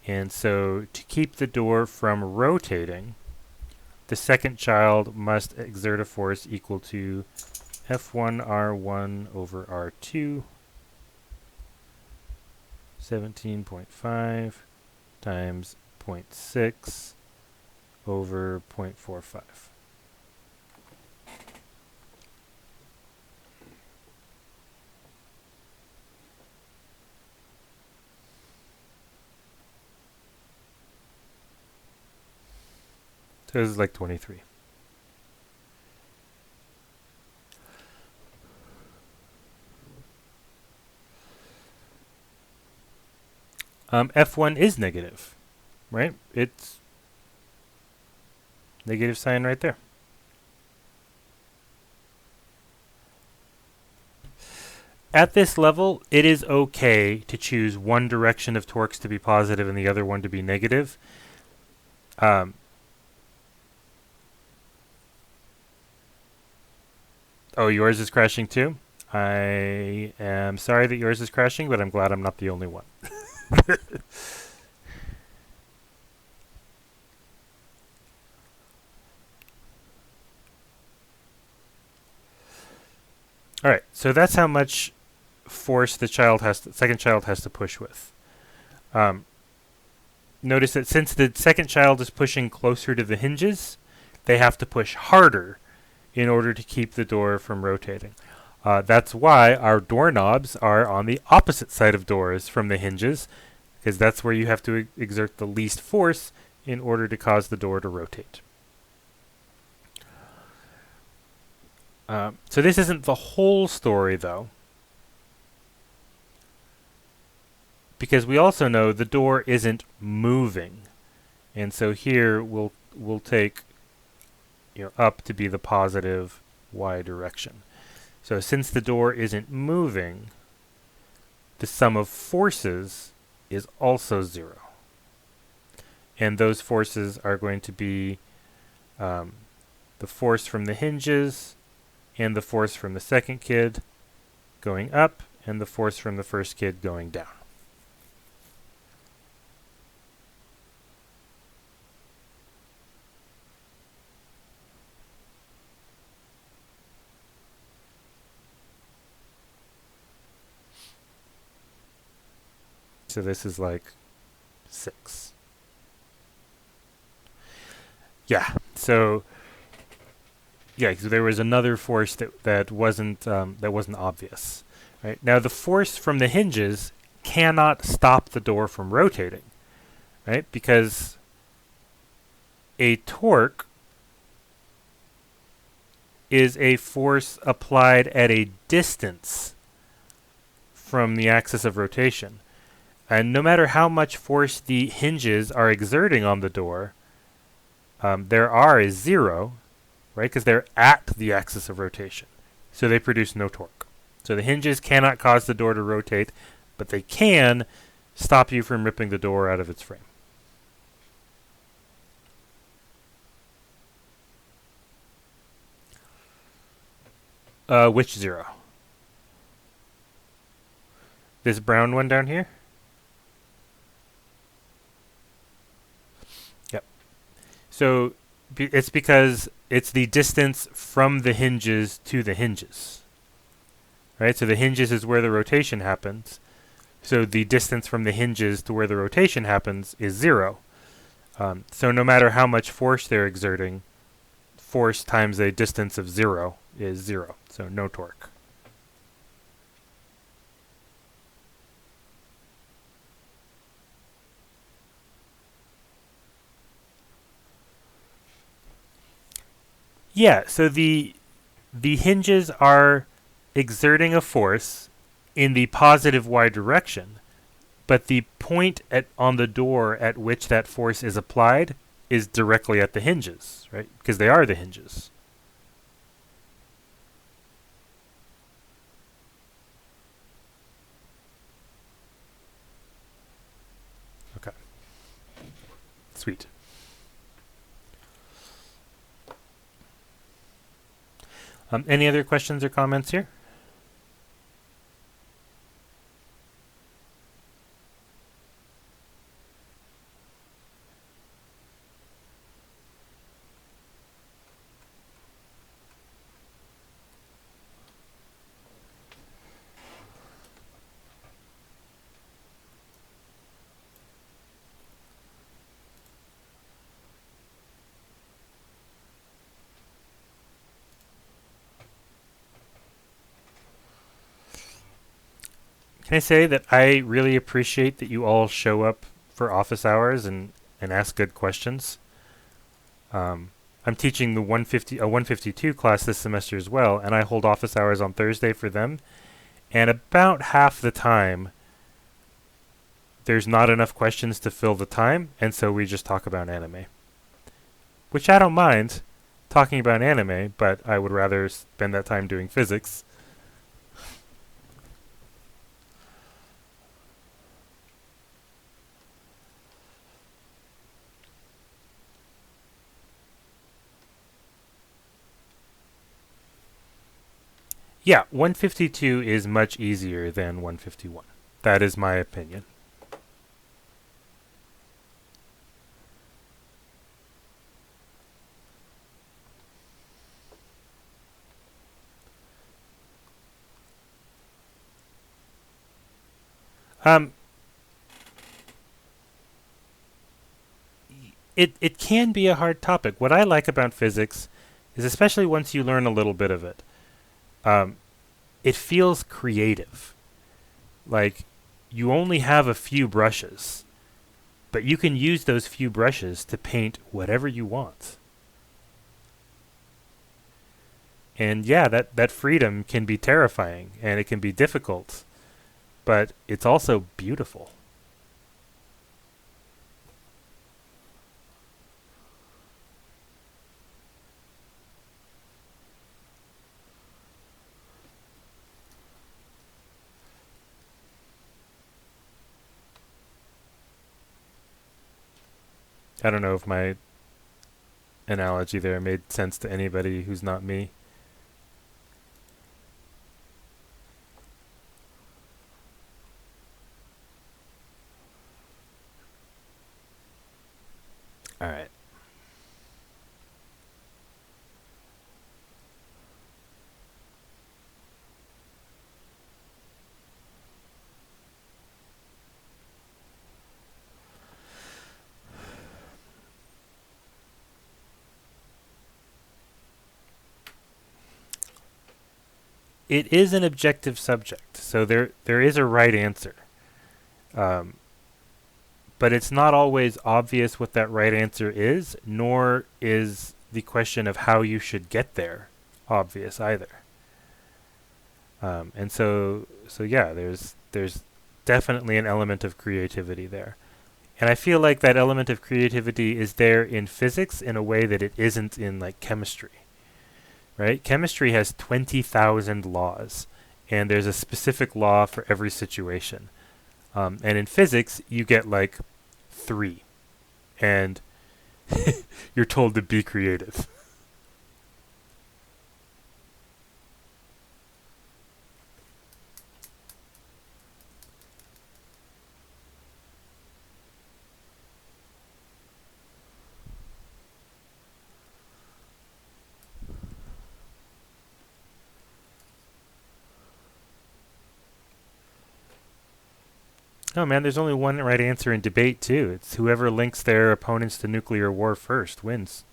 A: And so to keep the door from rotating, the second child must exert a force equal to F1 R1 over R2, 17.5 times 0.6 over 0.45. So this is like 23. F1 is negative, right? It's negative sign right there. At this level, it is okay to choose one direction of torques to be positive and the other one to be negative. Oh, yours is crashing too? I am sorry that yours is crashing, but I'm glad I'm not the only one. All right, so that's how much force the second child has to push with. Notice that since the second child is pushing closer to the hinges, they have to push harder in order to keep the door from rotating. That's why our doorknobs are on the opposite side of doors from the hinges, because that's where you have to exert the least force in order to cause the door to rotate. So this isn't the whole story, though, because we also know the door isn't moving, and so here we'll take up to be the positive y direction. So since the door isn't moving, the sum of forces is also 0. And those forces are going to be the force from the hinges and the force from the second kid going up and the force from the first kid going down. So this is like 6. Yeah. So there was another force that wasn't obvious. Right now, the force from the hinges cannot stop the door from rotating, right? Because a torque is a force applied at a distance from the axis of rotation. And no matter how much force the hinges are exerting on the door, their R is 0, right? Because they're at the axis of rotation. So they produce no torque. So the hinges cannot cause the door to rotate, but they can stop you from ripping the door out of its frame. Which 0? This brown one down here? Yep. So it's because it's the distance from the hinges to the hinges. Right? So the hinges is where the rotation happens. So the distance from the hinges to where the rotation happens is 0. So no matter how much force they're exerting, force times a distance of 0 is 0. So no torque. Yeah, so the hinges are exerting a force in the positive y direction, but the point on the door at which that force is applied is directly at the hinges, right? Because they are the hinges. Okay. Sweet. Any other questions or comments here? Can I say that I really appreciate that you all show up for office hours and ask good questions. I'm teaching the 152 class this semester as well, and I hold office hours on Thursday for them. And about half the time, there's not enough questions to fill the time, and so we just talk about anime. Which I don't mind talking about anime, but I would rather spend that time doing physics. Yeah, 152 is much easier than 151. That is my opinion. It can be a hard topic. What I like about physics is, especially once you learn a little bit of it, it feels creative. Like, you only have a few brushes, but you can use those few brushes to paint whatever you want. And yeah, that freedom can be terrifying, and it can be difficult, but it's also beautiful. I don't know if my analogy there made sense to anybody who's not me. All right. It is an objective subject, so there is a right answer. But it's not always obvious what that right answer is, nor is the question of how you should get there obvious either. And so yeah, there's definitely an element of creativity there. And I feel like that element of creativity is there in physics in a way that it isn't in, like, chemistry. Right? Chemistry has 20,000 laws, and there's a specific law for every situation. And in physics, you get like 3, and you're told to be creative. Oh man, there's only one right answer in debate too. It's whoever links their opponents to nuclear war first wins.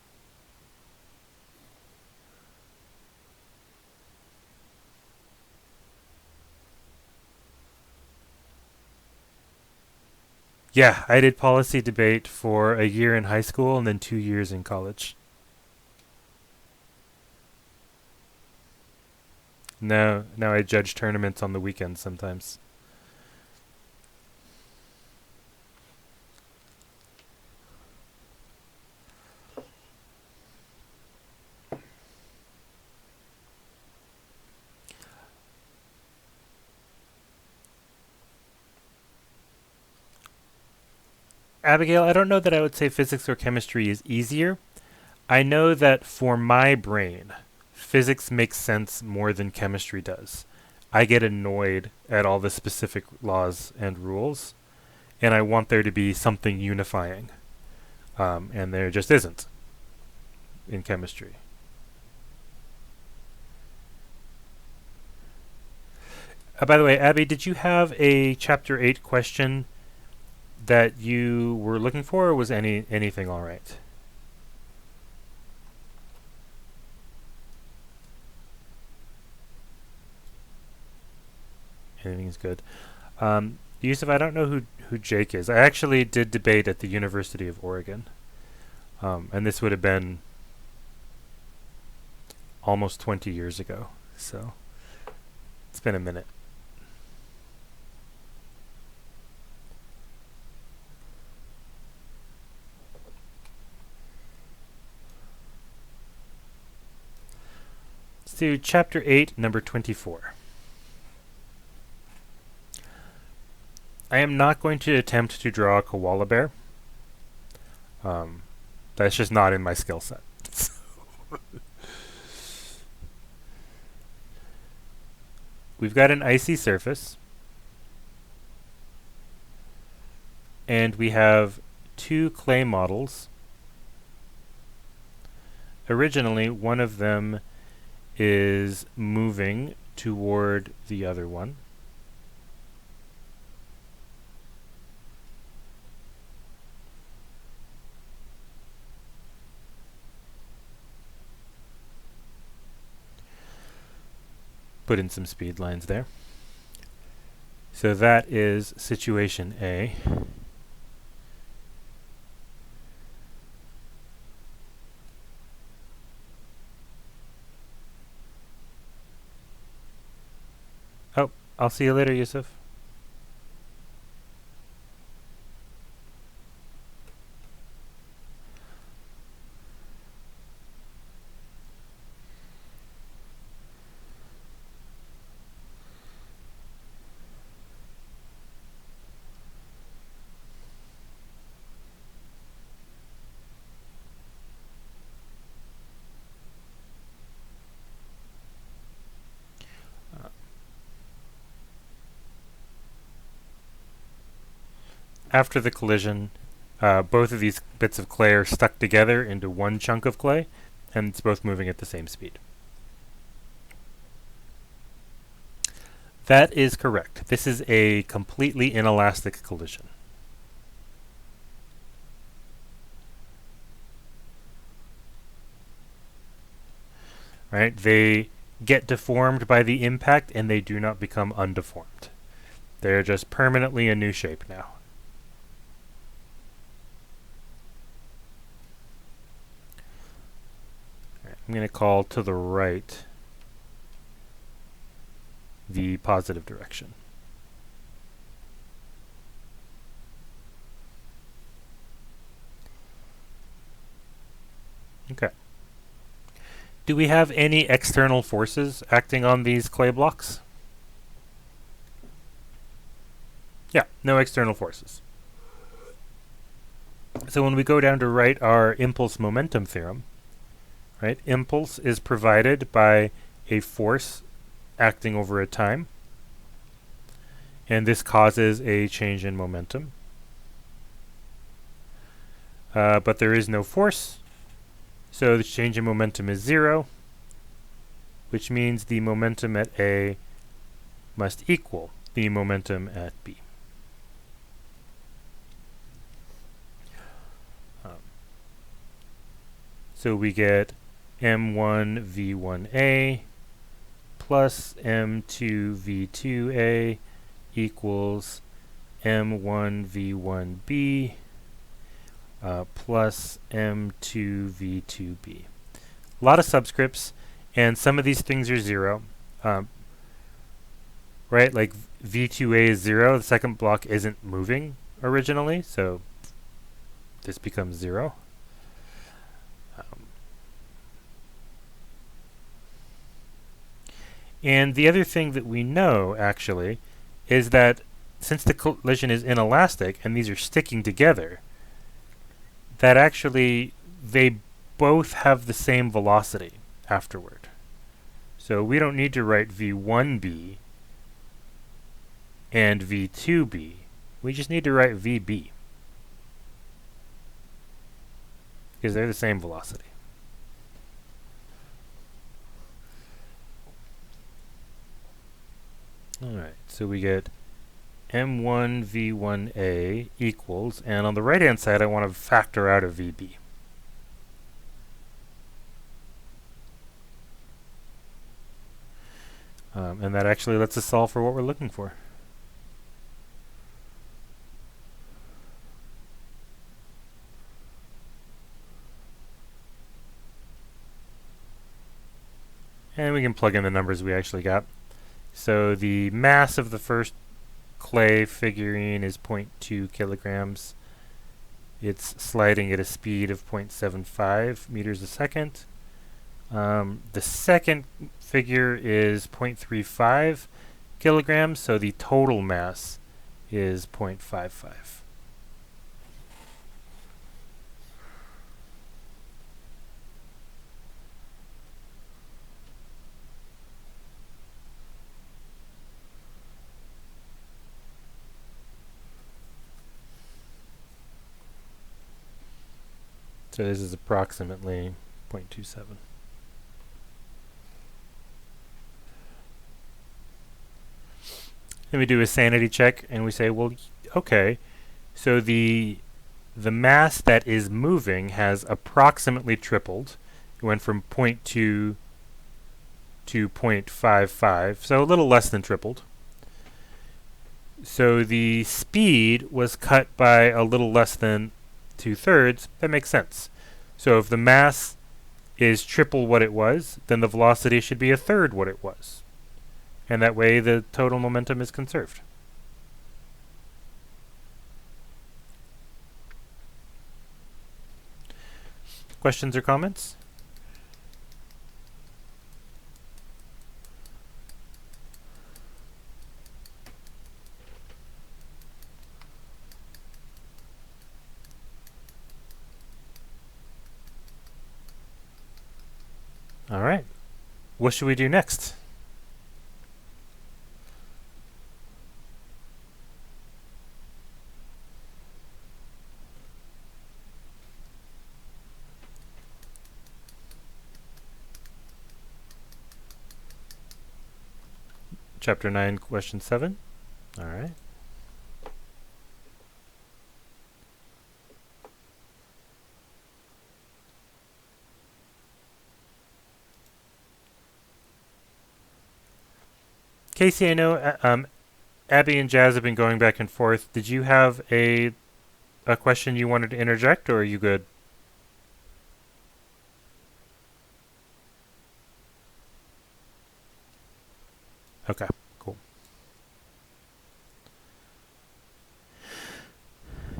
A: Yeah, I did policy debate for a year in high school and then 2 years in college. No, now I judge tournaments on the weekends sometimes. Abigail, I don't know that I would say physics or chemistry is easier. I know that for my brain, physics makes sense more than chemistry does. I get annoyed at all the specific laws and rules, and I want there to be something unifying. And there just isn't in chemistry. By the way, Abby, did you have a Chapter 8 question that you were looking for, or was anything all right? Anything's good. Yusuf, I don't know who Jake is. I actually did debate at the University of Oregon. And this would have been almost 20 years ago. So it's been a minute. Let's do Chapter 8, number 24. I am not going to attempt to draw a koala bear. That's just not in my skill set. We've got an icy surface. And we have two clay models. Originally, one of them is moving toward the other one. Put in some speed lines there. So that is situation A. Oh, I'll see you later, Yusuf. After the collision, both of these bits of clay are stuck together into one chunk of clay, and it's both moving at the same speed. That is correct. This is a completely inelastic collision. Right? They get deformed by the impact, and they do not become undeformed. They're just permanently a new shape now. I'm going to call to the right the positive direction. Okay. Do we have any external forces acting on these clay blocks? Yeah, no external forces. So when we go down to write our impulse momentum theorem, right, impulse is provided by a force acting over a time, and this causes a change in momentum. But there is no force, so the change in momentum is 0, which means the momentum at A must equal the momentum at B. So we get m1 v1a plus m2 v2a equals m1 v1b plus m2 v2b. A lot of subscripts, and some of these things are 0. right? Like v2a is 0. The second block isn't moving originally, so this becomes 0. And the other thing that we know, actually, is that since the collision is inelastic and these are sticking together, that actually they both have the same velocity afterward. So we don't need to write v1b and v2b. We just need to write vb, because they're the same velocity. Alright, so we get m1 v1a equals, and on the right hand side I want to factor out a vb. And that actually lets us solve for what we're looking for. And we can plug in the numbers we actually got. So the mass of the first clay figurine is 0.2 kilograms. It's sliding at a speed of 0.75 meters a second. The second figure is 0.35 kilograms, so the total mass is 0.55. So this is approximately 0.27. Then we do a sanity check and we say, well, okay, so the mass that is moving has approximately tripled. It went from 0.2 to 0.55, so a little less than tripled. So the speed was cut by a little less than 2/3. That makes sense. So if the mass is triple what it was, then the velocity should be 1/3 what it was. And that way the total momentum is conserved. Questions or comments? All right. What should we do next? Chapter 9, question 7. All right. Casey, I know Abby and Jazz have been going back and forth. Did you have a question you wanted to interject, or are you good? Okay, cool.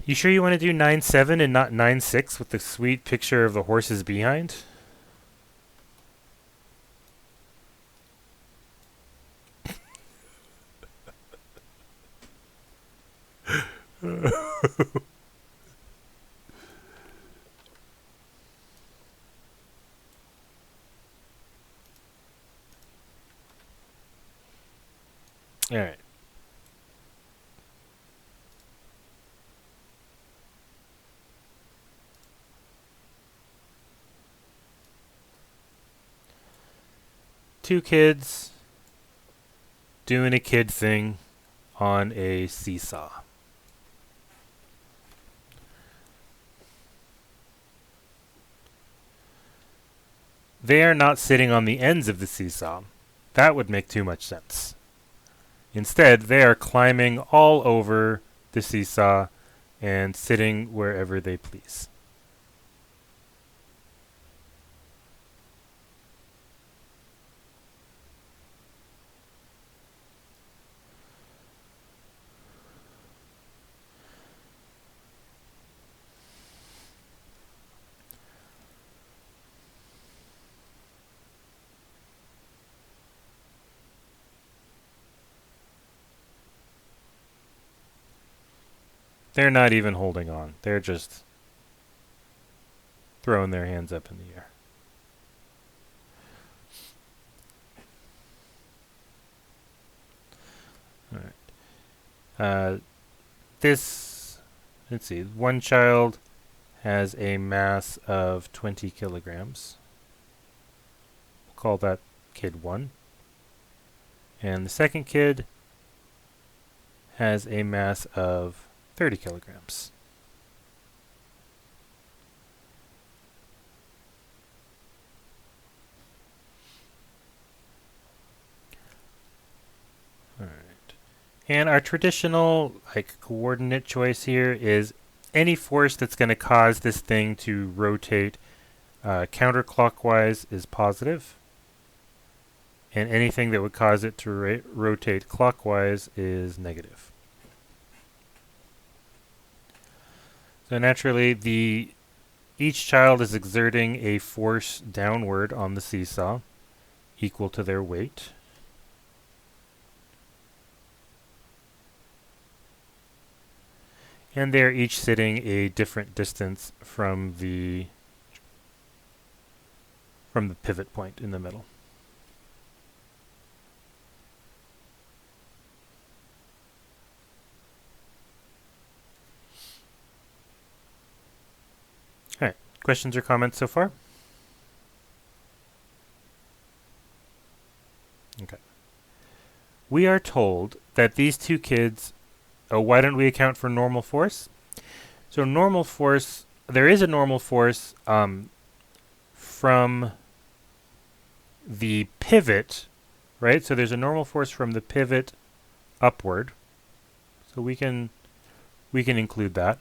A: You sure you want to do 9-7 and not 9-6 with the sweet picture of the horses behind? All right. Two kids doing a kid thing on a seesaw. They are not sitting on the ends of the seesaw. That would make too much sense. Instead, they are climbing all over the seesaw and sitting wherever they please. They're not even holding on. They're just throwing their hands up in the air. All right. Let's see, one child has a mass of 20 kilograms. We'll call that kid 1. And the second kid has a mass of 30 kilograms. All right. And our traditional coordinate choice here is any force that's going to cause this thing to rotate counterclockwise is positive, and anything that would cause it to rotate clockwise is negative. So naturally, each child is exerting a force downward on the seesaw equal to their weight. And they're each sitting a different distance from the pivot point in the middle. All right, questions or comments so far? Okay. We are told that these two kids, why don't we account for normal force? So normal force, there is a normal force from the pivot, right? So there's a normal force from the pivot upward. So we can include that.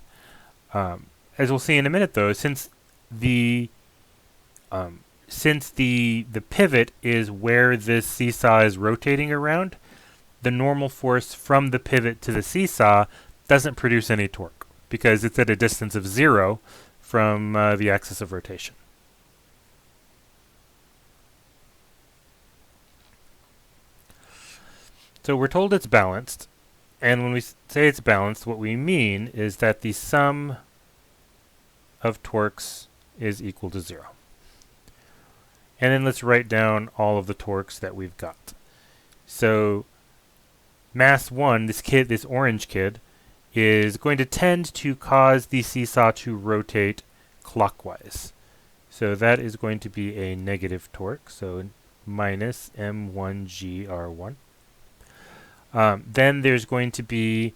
A: As we'll see in a minute, though, since the pivot is where this seesaw is rotating around, the normal force from the pivot to the seesaw doesn't produce any torque because it's at a distance of 0 from the axis of rotation. So we're told it's balanced, and when we say it's balanced, what we mean is that the sum of torques is equal to 0. And then let's write down all of the torques that we've got. So mass 1, this orange kid, is going to tend to cause the seesaw to rotate clockwise. So that is going to be a negative torque, so minus m1g_r1. Then there's going to be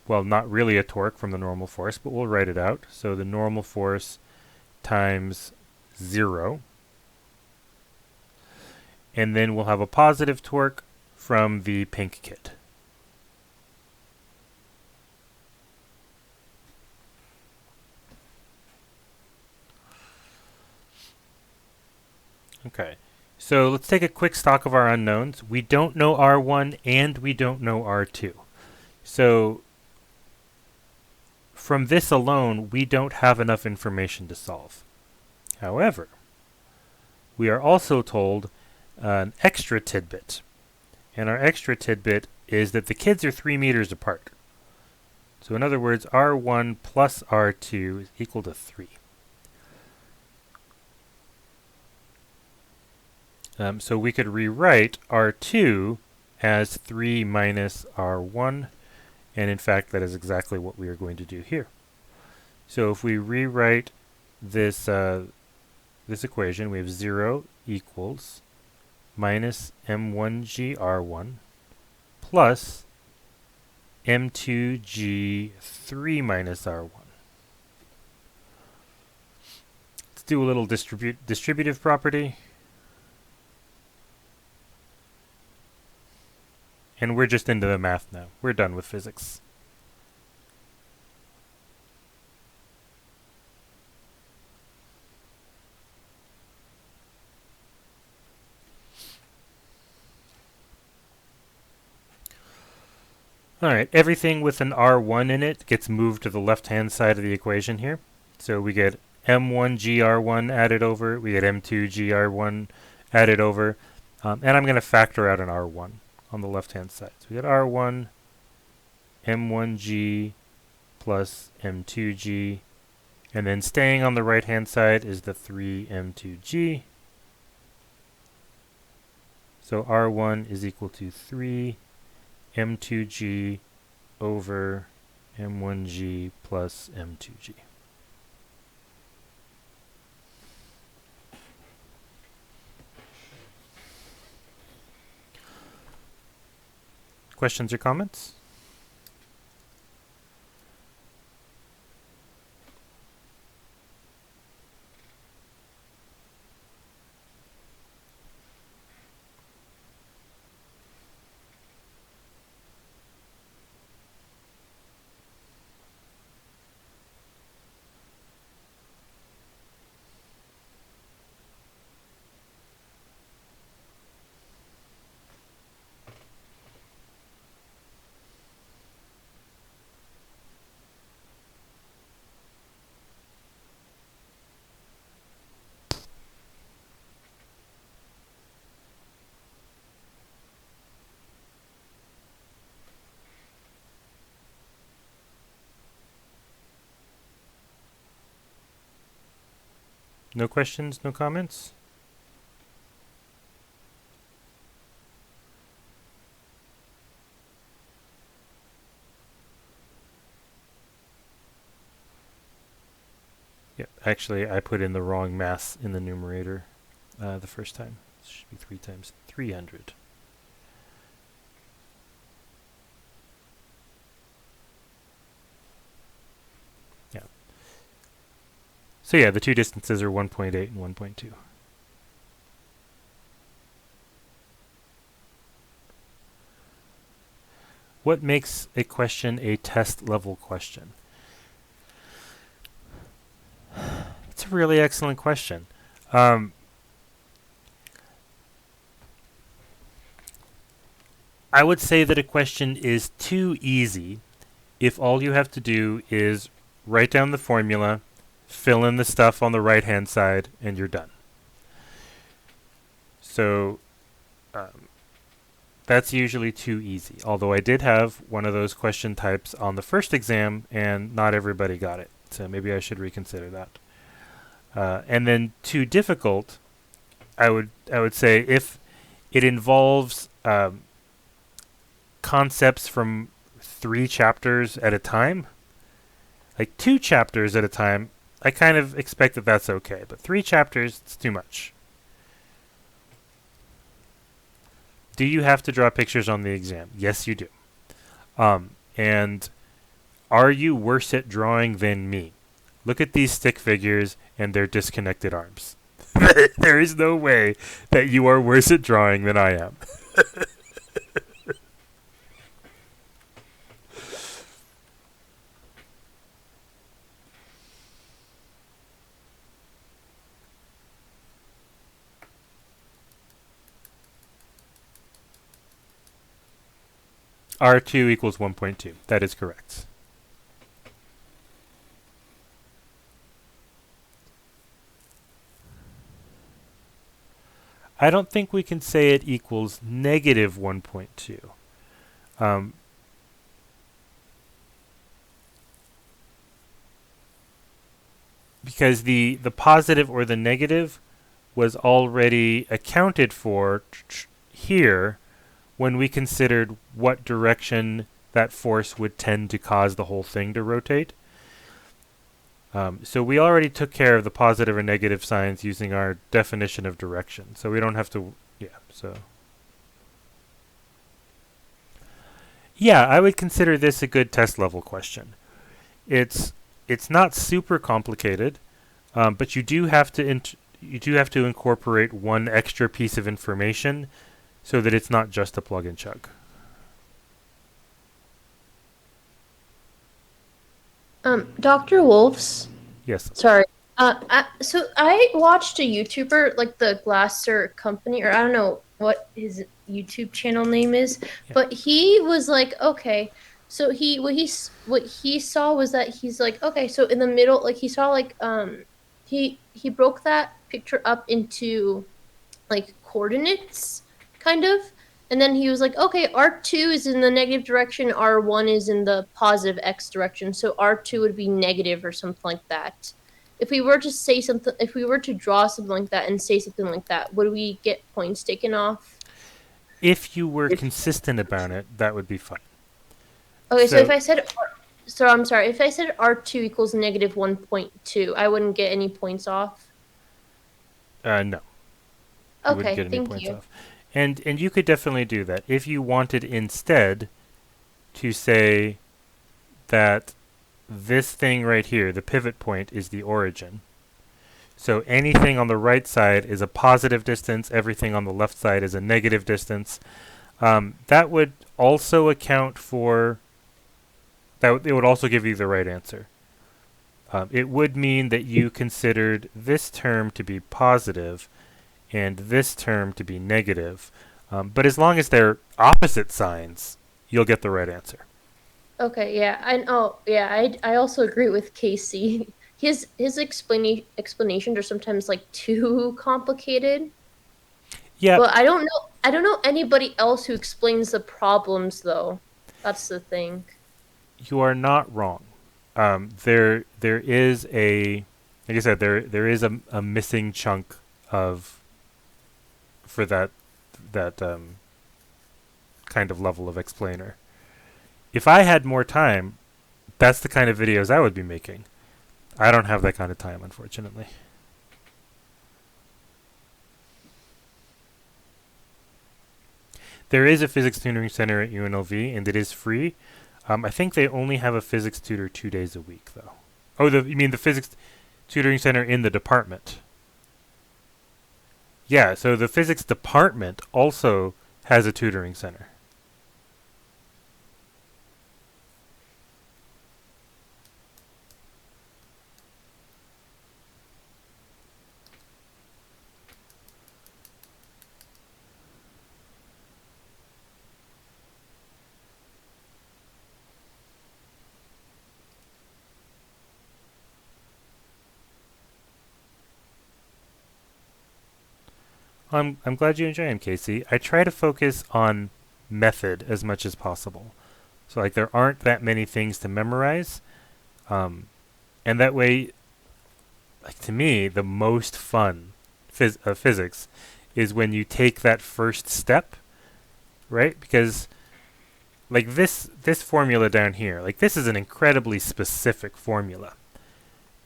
A: not really a torque from the normal force, but we'll write it out. So the normal force times 0. And then we'll have a positive torque from the pink kid. Okay, so let's take a quick stock of our unknowns. We don't know R1 and we don't know R2. So from this alone, we don't have enough information to solve. However, we are also told an extra tidbit. And our extra tidbit is that the kids are 3 meters apart. So in other words, R1 plus R2 is equal to 3. So we could rewrite R2 as 3 minus R1. And in fact, that is exactly what we are going to do here. So if we rewrite this equation, we have 0 equals minus m1g_r1 plus m2g3 minus r1. Let's do a little distributive property. And we're just into the math now. We're done with physics. Alright, everything with an R1 in it gets moved to the left-hand side of the equation here. So we get M1GR1 added over, we get M2GR1 added over, and I'm going to factor out an R1 on the left-hand side. So we get R1, M1G, plus m2g. And then staying on the right-hand side is the 3m2g. So R1 is equal to 3m2g over m1g plus m2g. Questions or comments? No questions, no comments? Yep, actually I put in the wrong mass in the numerator the first time. It should be 3 times 300. Yeah. So yeah, the two distances are 1.8 and 1.2. What makes a question a test level question? It's a really excellent question. I would say that a question is too easy if all you have to do is write down the formula, fill in the stuff on the right-hand side, and you're done. So that's usually too easy. Although I did have one of those question types on the first exam, and not everybody got it. So maybe I should reconsider that. And then too difficult, I would say if it involves concepts from 3 chapters at a time, like 2 chapters at a time, I kind of expect that that's okay. But 3 chapters, it's too much. Do you have to draw pictures on the exam? Yes, you do. And are you worse at drawing than me? Look at these stick figures and their disconnected arms. There is no way that you are worse at drawing than I am. R2 equals 1.2. That is correct. I don't think we can say it equals negative 1.2. Because the positive or the negative was already accounted for here when we considered what direction that force would tend to cause the whole thing to rotate. So we already took care of the positive or negative signs using our definition of direction. So we don't have to, Yeah, I would consider this a good test level question. It's not super complicated, but you do have to incorporate one extra piece of information so that it's not just a plug and chug.
D: Dr. Wolf's.
A: Yes.
D: Sorry. So I watched a YouTuber, like the Glasser Company, or I don't know what his YouTube channel name is, but he was like, okay, so what he saw was that he's like, okay, so in the middle, like he saw like he broke that picture up into like coordinates, kind of, And then he was like, okay, R2 is in the negative direction, R1 is in the positive X direction, so R2 would be negative or something like that. If we were to say something, if we were to draw something like that and say something like that, would we get points taken off?
A: If you were consistent about it, that would be fine.
D: Okay, so if I said, so I'm sorry, if I said R2 equals negative 1.2, I wouldn't get any points off?
A: No. You wouldn't
D: Okay,
A: get any
D: thank
A: points
D: you.
A: off. And you could definitely do that. If you wanted instead to say that this thing right here, the pivot point, is the origin. So anything on the right side is a positive distance, everything on the left side is a negative distance. That would also account for, it would also give you the right answer. It would mean that you considered this term to be positive and this term to be negative. But as long as they're opposite signs, you'll get the right answer.
D: Okay, yeah, I also agree with Casey. His explanations are sometimes like too complicated.
A: Yeah.
D: But I don't know anybody else who explains the problems though. That's the thing.
A: You are not wrong. There is like I said, there is a missing chunk for that kind of level of explainer. If I had more time, that's the kind of videos I would be making. I don't have that kind of time, unfortunately. There is a physics tutoring center at UNLV, and it is free. I think they only have a physics tutor 2 days a week, though. Oh, you mean the physics tutoring center in the department? Yeah, so the physics department also has a tutoring center. I'm glad you enjoy them, Casey. I try to focus on method as much as possible. So like there aren't that many things to memorize. And that way, like to me, the most fun of physics is when you take that first step, right? Because like this formula down here, like this is an incredibly specific formula.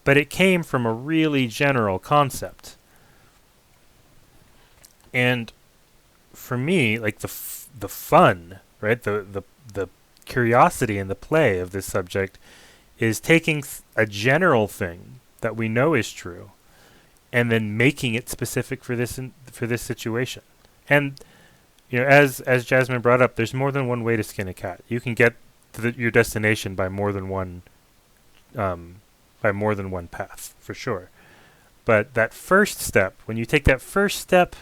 A: But it came from a really general concept. And for me, like the fun, right? The curiosity and the play of this subject is taking a general thing that we know is true and then making it specific for this situation. And you know, as Jasmine brought up, there's more than one way to skin a cat. You can get to your destination by more than one path, for sure. But that first step, when you take that first step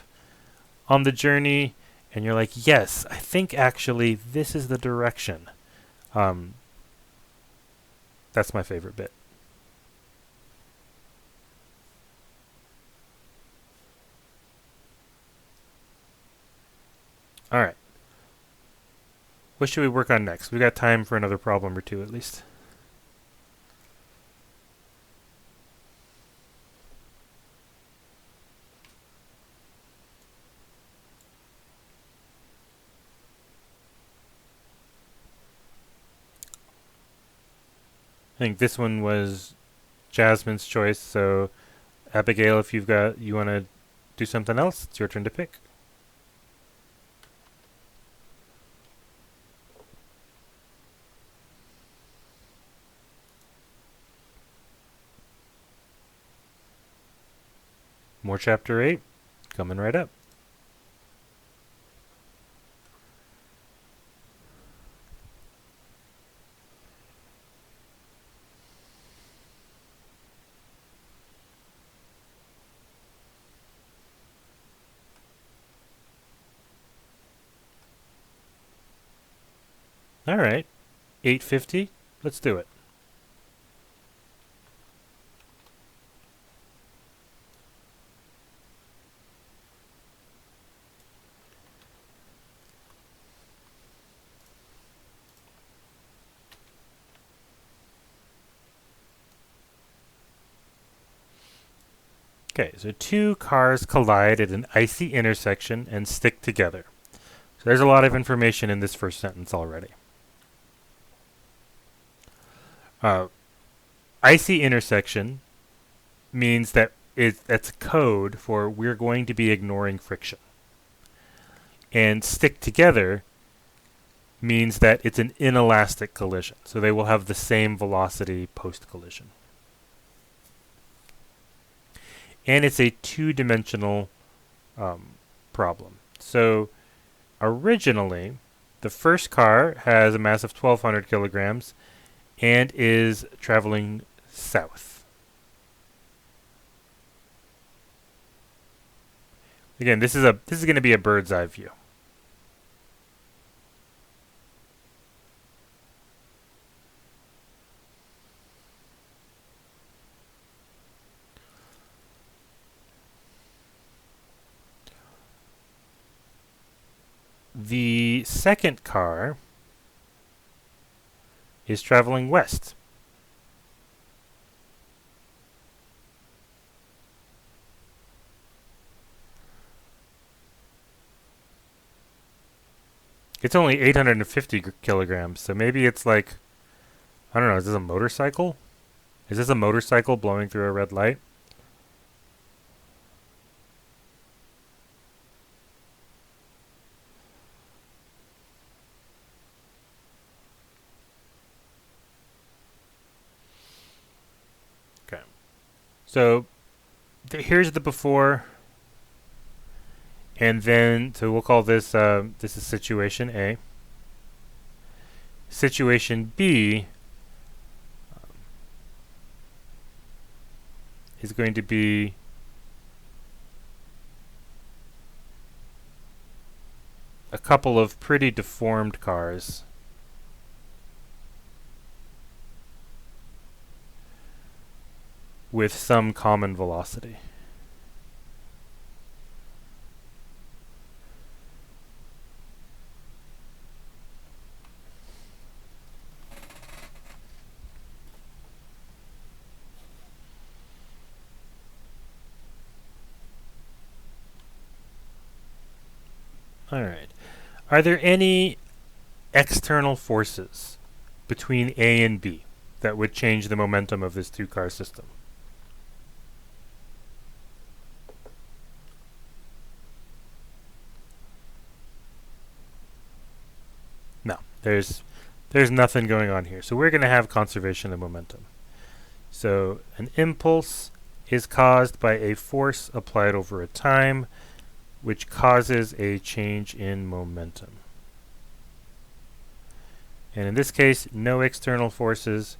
A: on the journey and you're like, yes, I think actually this is the direction. That's my favorite bit. All right. What should we work on next? We got time for another problem or two at least. I think this one was Jasmine's choice, so Abigail, if you want to do something else, it's your turn to pick. More chapter 8 coming right up. All right, 850. Let's do it. Okay, so two cars collide at an icy intersection and stick together. So there's a lot of information in this first sentence already. Icy intersection means that that's code for we're going to be ignoring friction. And stick together means that it's an inelastic collision. So they will have the same velocity post-collision. And it's a two-dimensional problem. So originally, the first car has a mass of 1,200 kilograms and is traveling south. Again, this is going to be a bird's eye view. The second car is traveling west. It's only 850 kilograms, so maybe it's like, I don't know, is this a motorcycle? Is this a motorcycle blowing through a red light? Okay. So here's the before. And then, so we'll call this, this is situation A. Situation B is going to be a couple of pretty deformed cars. With some common velocity. All right. Are there any external forces between A and B that would change the momentum of this two-car system? No, there's nothing going on here. So we're going to have conservation of momentum. So an impulse is caused by a force applied over a time, which causes a change in momentum. And in this case, no external forces,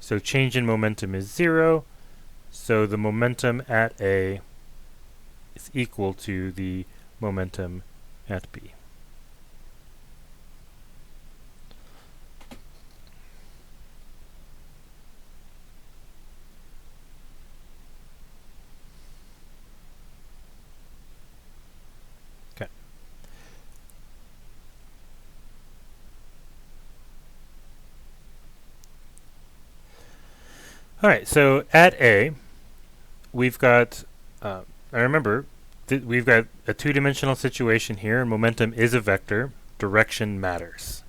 A: so change in momentum is 0, so the momentum at A is equal to the momentum at B. All right, so at A, we've got, I remember, we've got a two-dimensional situation here, and momentum is a vector, direction matters.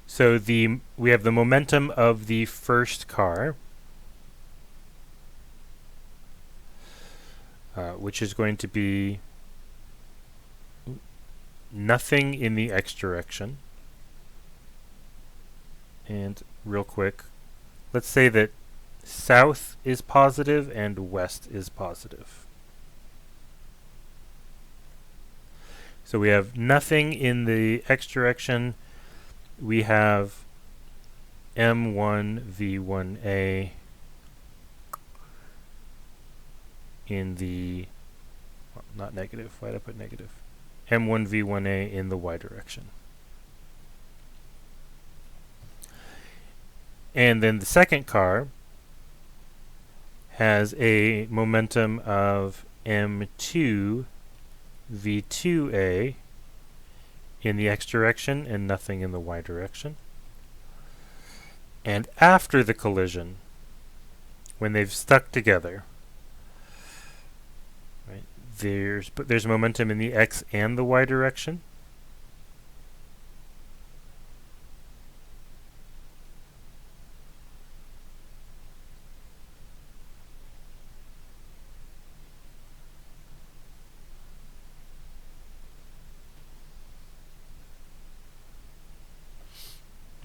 A: So we have the momentum of the first car, which is going to be nothing in the x direction. And real quick, let's say that south is positive and west is positive. So we have nothing in the x direction. We have m1 v1a in the, well, not negative, why did I put negative? m1 v1a in the y direction. And then the second car has a momentum of m2 v2a in the x direction and nothing in the y direction. And after the collision, when they've stuck together, right, there's momentum in the x and the y direction.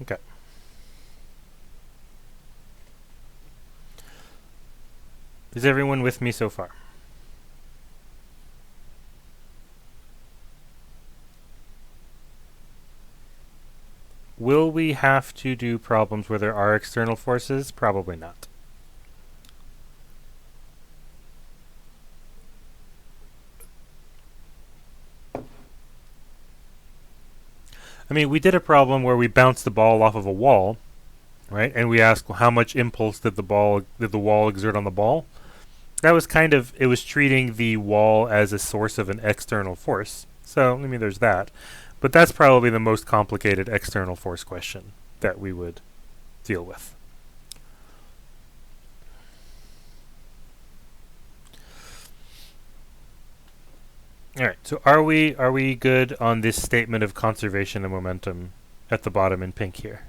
A: Okay. Is everyone with me so far? Will we have to do problems where there are external forces? Probably not. I mean, we did a problem where we bounced the ball off of a wall, right? And we asked, well, how much impulse did the wall exert on the ball? That was it was treating the wall as a source of an external force. So, I mean, there's that. But that's probably the most complicated external force question that we would deal with. All right, so are we good on this statement of conservation of momentum at the bottom in pink here?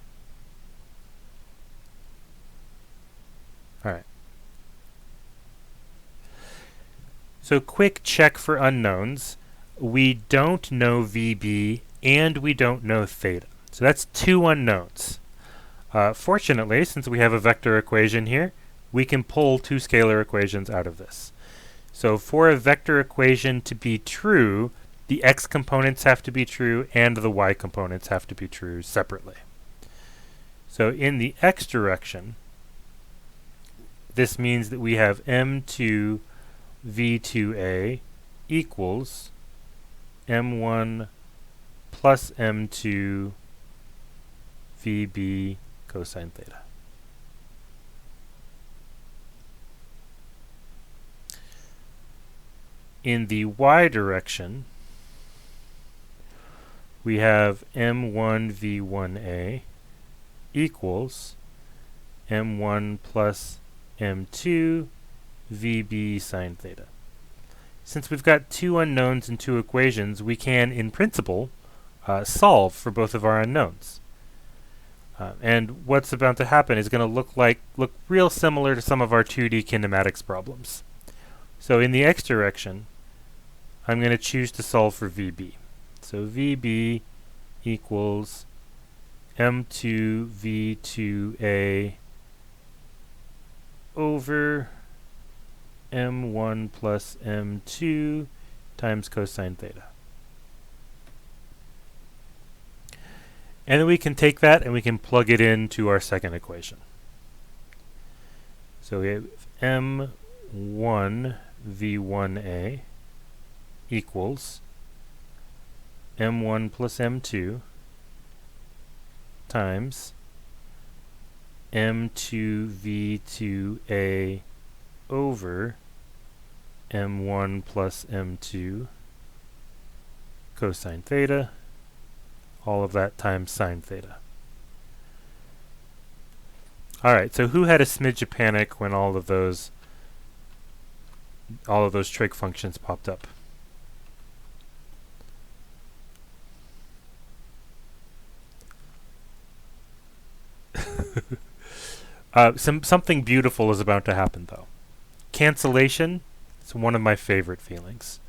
A: All right. So quick check for unknowns. We don't know VB and we don't know theta. So that's two unknowns. Fortunately, since we have a vector equation here, we can pull two scalar equations out of this. So for a vector equation to be true, the x components have to be true and the y components have to be true separately. So in the x direction, this means that we have m2 v2a equals m1 plus m2 vb cosine theta. In the y direction, we have m1 v1a equals m1 plus m2 vb sine theta. Since we've got two unknowns and two equations, we can, in principle, solve for both of our unknowns. And what's about to happen is going to look real similar to some of our 2D kinematics problems. So in the x direction, I'm going to choose to solve for VB. So VB equals m2 v2a over m1 plus m2 times cosine theta. And then we can take that and we can plug it into our second equation. So we have m1 v1a equals m1 plus m2 times m2 v2a over m1 plus m2 cosine theta, all of that times sine theta. Alright, so who had a smidge of panic when all of those trig functions popped up? Something beautiful is about to happen, though. Cancellation is one of my favorite feelings.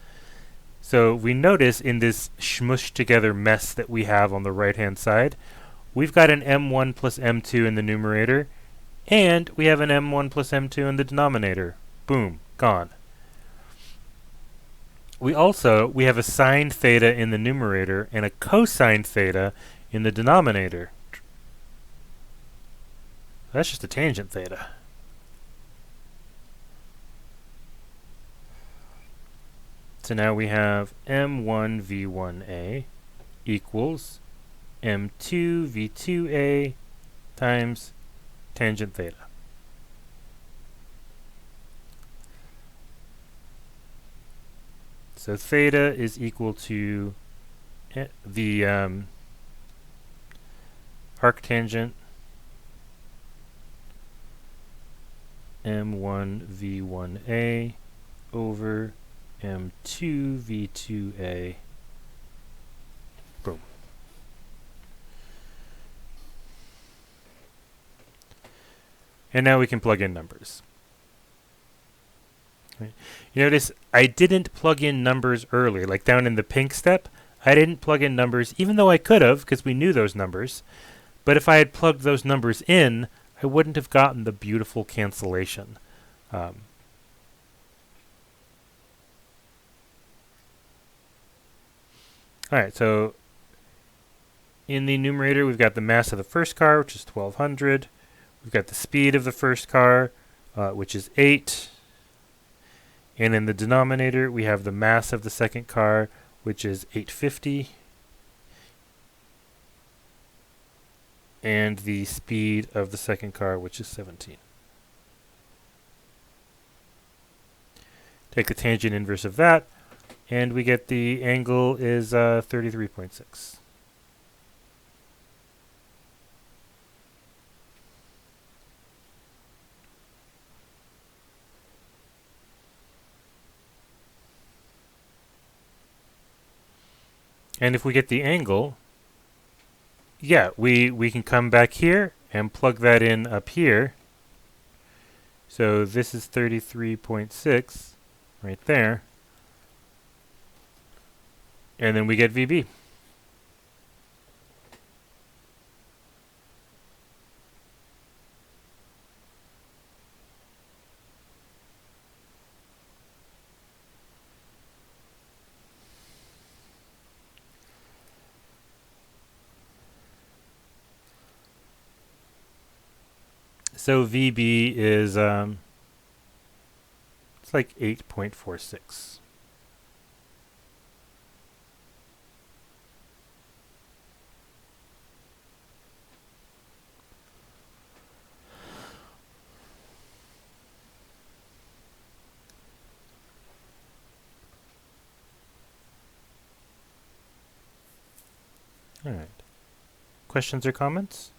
A: So we notice in this smushed together mess that we have on the right-hand side, we've got an m1 plus m2 in the numerator, and we have an m1 plus m2 in the denominator. Boom, gone. We have a sine theta in the numerator and a cosine theta in the denominator. That's just a tangent theta. So now we have m1 v1a equals m2 v2a times tangent theta. So theta is equal to the arctangent m1 v1a over m2 v2a. Boom. And now we can plug in numbers. Right. You notice I didn't plug in numbers earlier, like down in the pink step. I didn't plug in numbers, even though I could have, because we knew those numbers. But if I had plugged those numbers in, I wouldn't have gotten the beautiful cancellation. All right, so in the numerator, we've got the mass of the first car, which is 1,200. We've got the speed of the first car, which is 8. And in the denominator, we have the mass of the second car, which is 850. And the speed of the second car, which is 17. Take the tangent inverse of that, and we get the angle is 33.6. And if we get the angle, yeah, we can come back here and plug that in up here. So this is 33.6 right there. And then we get VB. So VB is it's like 8.46. All right. Questions or comments?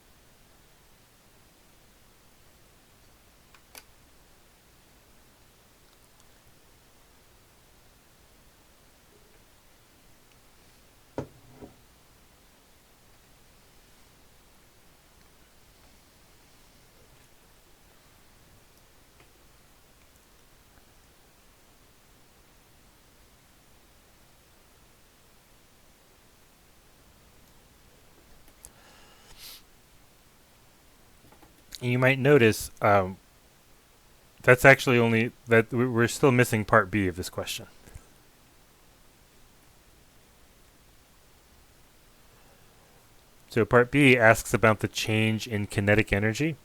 A: You might notice that's actually only that we're still missing part B of this question. So part B asks about the change in kinetic energy.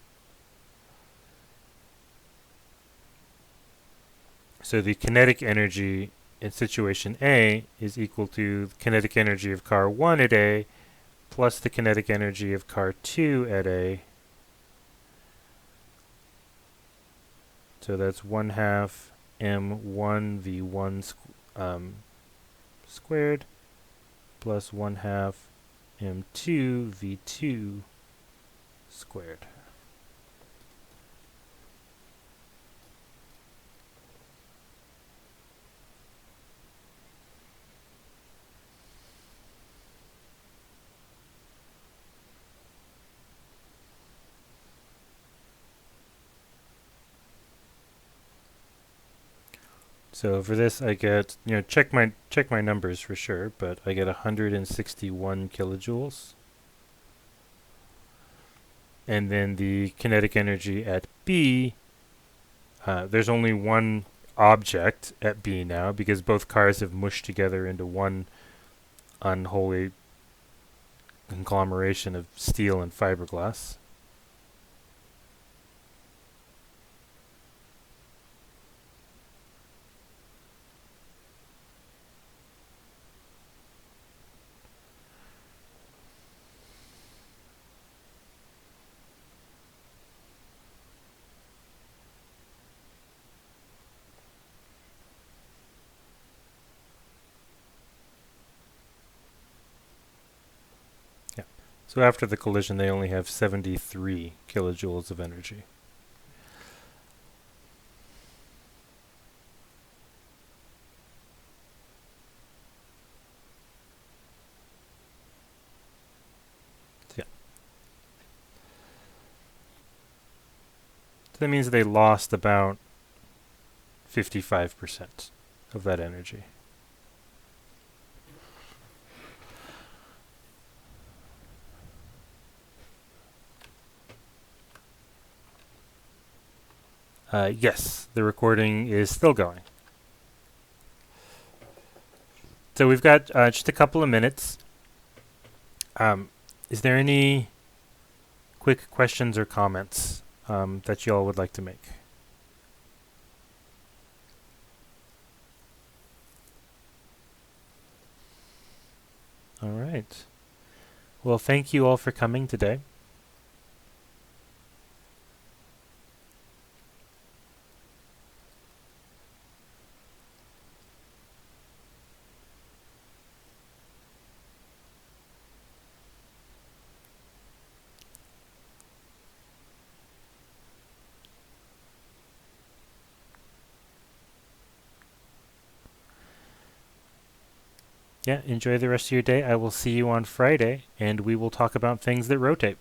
A: So the kinetic energy in situation A is equal to the kinetic energy of car 1 at A plus the kinetic energy of car 2 at A. So that's 1/2 m1 v1 squared plus 1/2 m2 v2 squared. So for this, I get, check my numbers for sure, but I get 161 kilojoules. And then the kinetic energy at B, there's only one object at B now because both cars have mushed together into one unholy conglomeration of steel and fiberglass. So after the collision, they only have 73 kilojoules of energy. So that means they lost about 55% of that energy. Yes, the recording is still going. So we've got just a couple of minutes. Is there any quick questions or comments that you all would like to make? All right. Well, thank you all for coming today. Yeah, enjoy the rest of your day. I will see you on Friday, and we will talk about things that rotate.